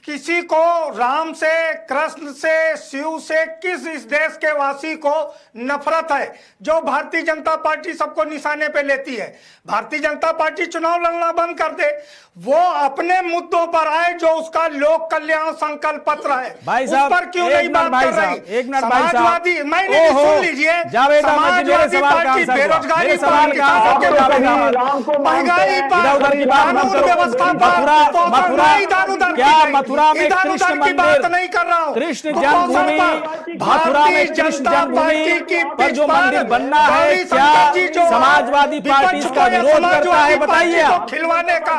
Speaker 5: किसी को राम से, कृष्ण से, शिव से, किस इस देश के वासी को नफरत है जो भारतीय जनता पार्टी सबको निशाने पे लेती है? भारतीय जनता पार्टी चुनाव लड़ना बंद कर दे, वो अपने मुद्दों पर आए जो उसका लोक कल्याण संकल्प पत्र है, उस पर क्यों नहीं बात कर रही? समाजवादी, सुन लीजिए, समाजवादी पार्टी बेरोजगारी महंगाई पर, कानून व्यवस्था पर, मथुरा में कृष्ण
Speaker 1: मंदिर
Speaker 5: बात नहीं कर रहा हूं,
Speaker 1: कृष्ण जन्मभूमि, मथुरा में कृष्ण जन्मभूमि पर जो मंदिर बनना है, क्या समाजवादी पार्टी इसका विरोध करता है? बताइए।
Speaker 5: खिलवाने का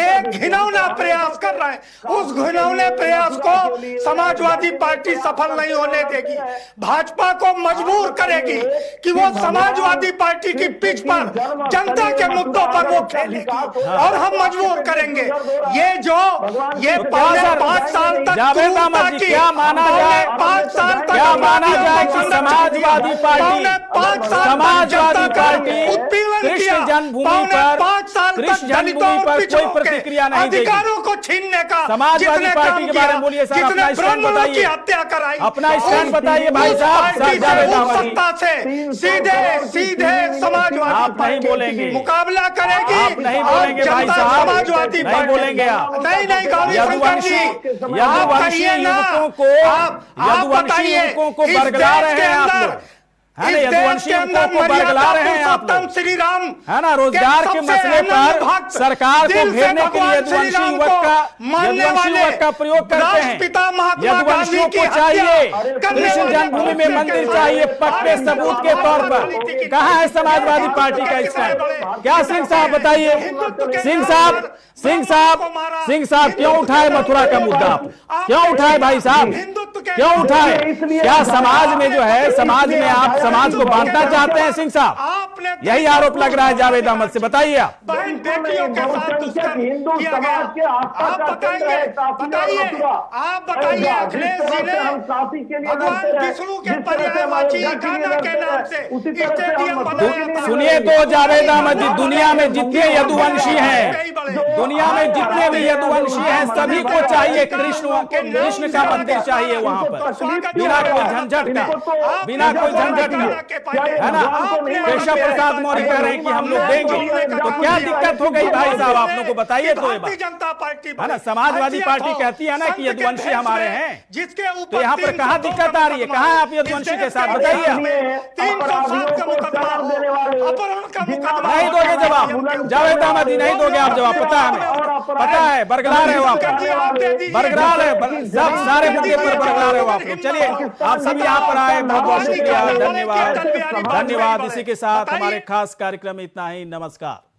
Speaker 5: एक घिनौना प्रयास कर रहा है, उस घिनौने प्रयास को समाजवादी पार्टी सफल नहीं होने देगी। भाजपा को मजबूर करेगी कि वो समाजवादी पार्टी की पिच पर जनता के मुद्दों पर वो खेलेगी, और हम मजबूर करेंगे। ये 5 साल तक
Speaker 1: जावेद अहमद जी, क्या माना जाए,
Speaker 5: 5 साल तक
Speaker 1: क्या माना जाए कि समाजवादी पार्टी कृष्ण जन्मभूमि पर
Speaker 5: 5 साल तक दलितों और
Speaker 1: कोई
Speaker 5: पिछड़ों
Speaker 1: प्रतिक्रिया
Speaker 5: के
Speaker 1: नहीं देगी।
Speaker 5: अधिकारों को छीनने का
Speaker 1: समाजवादी पार्टी के बारे में बोलिए सर, अपना स्टैंड बताइए,
Speaker 5: हत्या कराई,
Speaker 1: अपना स्टैंड बताइए भाई साहब।
Speaker 5: सत्ता से सीधे समाजवादी
Speaker 1: आप नहीं बोलेंगे,
Speaker 5: मुकाबला करेगी,
Speaker 1: आप नहीं बोलेंगे भाई साहब,
Speaker 5: समाजवादी
Speaker 1: नहीं बोलेंगे आप।
Speaker 5: नहीं
Speaker 1: यदुवंशी युवकों को बरगला रहे हैं आप लोग, है ना? यदुवंशी युवकों को बरगला रहे हैं आप लोग,
Speaker 5: श्री राम,
Speaker 1: है ना? रोजगार के मसले पर सरकार को घेरने के लिए यदुवंशी युवक का प्रयोग करते हैं। यदुवंशियों को चाहिए कृष्ण जन्मभूमि में मंदिर चाहिए पक्के सबूत के तौर पर। कहां है समाजवादी पार्टी का स्टैंड? क्या सिंह साहब बताइए, सिंह साहब क्यों उठाए मथुरा का मुद्दा? क्यों उठाए भाई साहब, क्यों उठाए? क्या समाज में जो है, समाज में आप समाज को बांटना चाहते हैं सिंह साहब? यही आरोप लग रहा है जावेद अहमद से, बताइए आप।
Speaker 6: हिंदू समाज के आस्था का केंद्र है
Speaker 5: आप बताइए अखिलेश जी ने भगवान विष्णु के पर्यायवाची गाना के नाम से स्टेडियम बनाया था।
Speaker 1: सुनिए तो जावेद अहमद जी, दुनिया में जितने यदुवंशी हैं, दुनिया में जितने भी यदुवंशी हैं, सभी को चाहिए कृष्ण का मंदिर चाहिए वहां पर, बिना कोई झंझट का, बिना कोई झंझट का, है ना? केशव प्रसाद मौर्य कह रहे हैं कि हम लोग देंगे, तो क्या दिक्कत हो गई भाई साहब? आप लोग को बताइए तो ये बात,
Speaker 5: जनता पार्टी
Speaker 1: है ना? समाजवादी पार्टी कहती है ना कि यदुवंशी हमारे हैं, तो यहाँ पर कहाँ दिक्कत आ रही है? कहाँ आप यदुवंशी के साथ? बताइए आप।
Speaker 5: 307 का मुकदमा, अपहरण का मुकदमा।
Speaker 1: नहीं दोगे जवाब जावेद अहमद जी, नहीं दोगे आप जवाब? पता है हमें, पता है, बरगला रहे हो आप, बरगला रहे, सब सारे मुद्दे पर बरगला रहे हो आप लोग। चलिए, आप सब यहाँ पर आए, बहुत बहुत शुक्रिया, धन्यवाद। इसी के साथ हमारे खास कार्यक्रम में इतना ही, नमस्कार।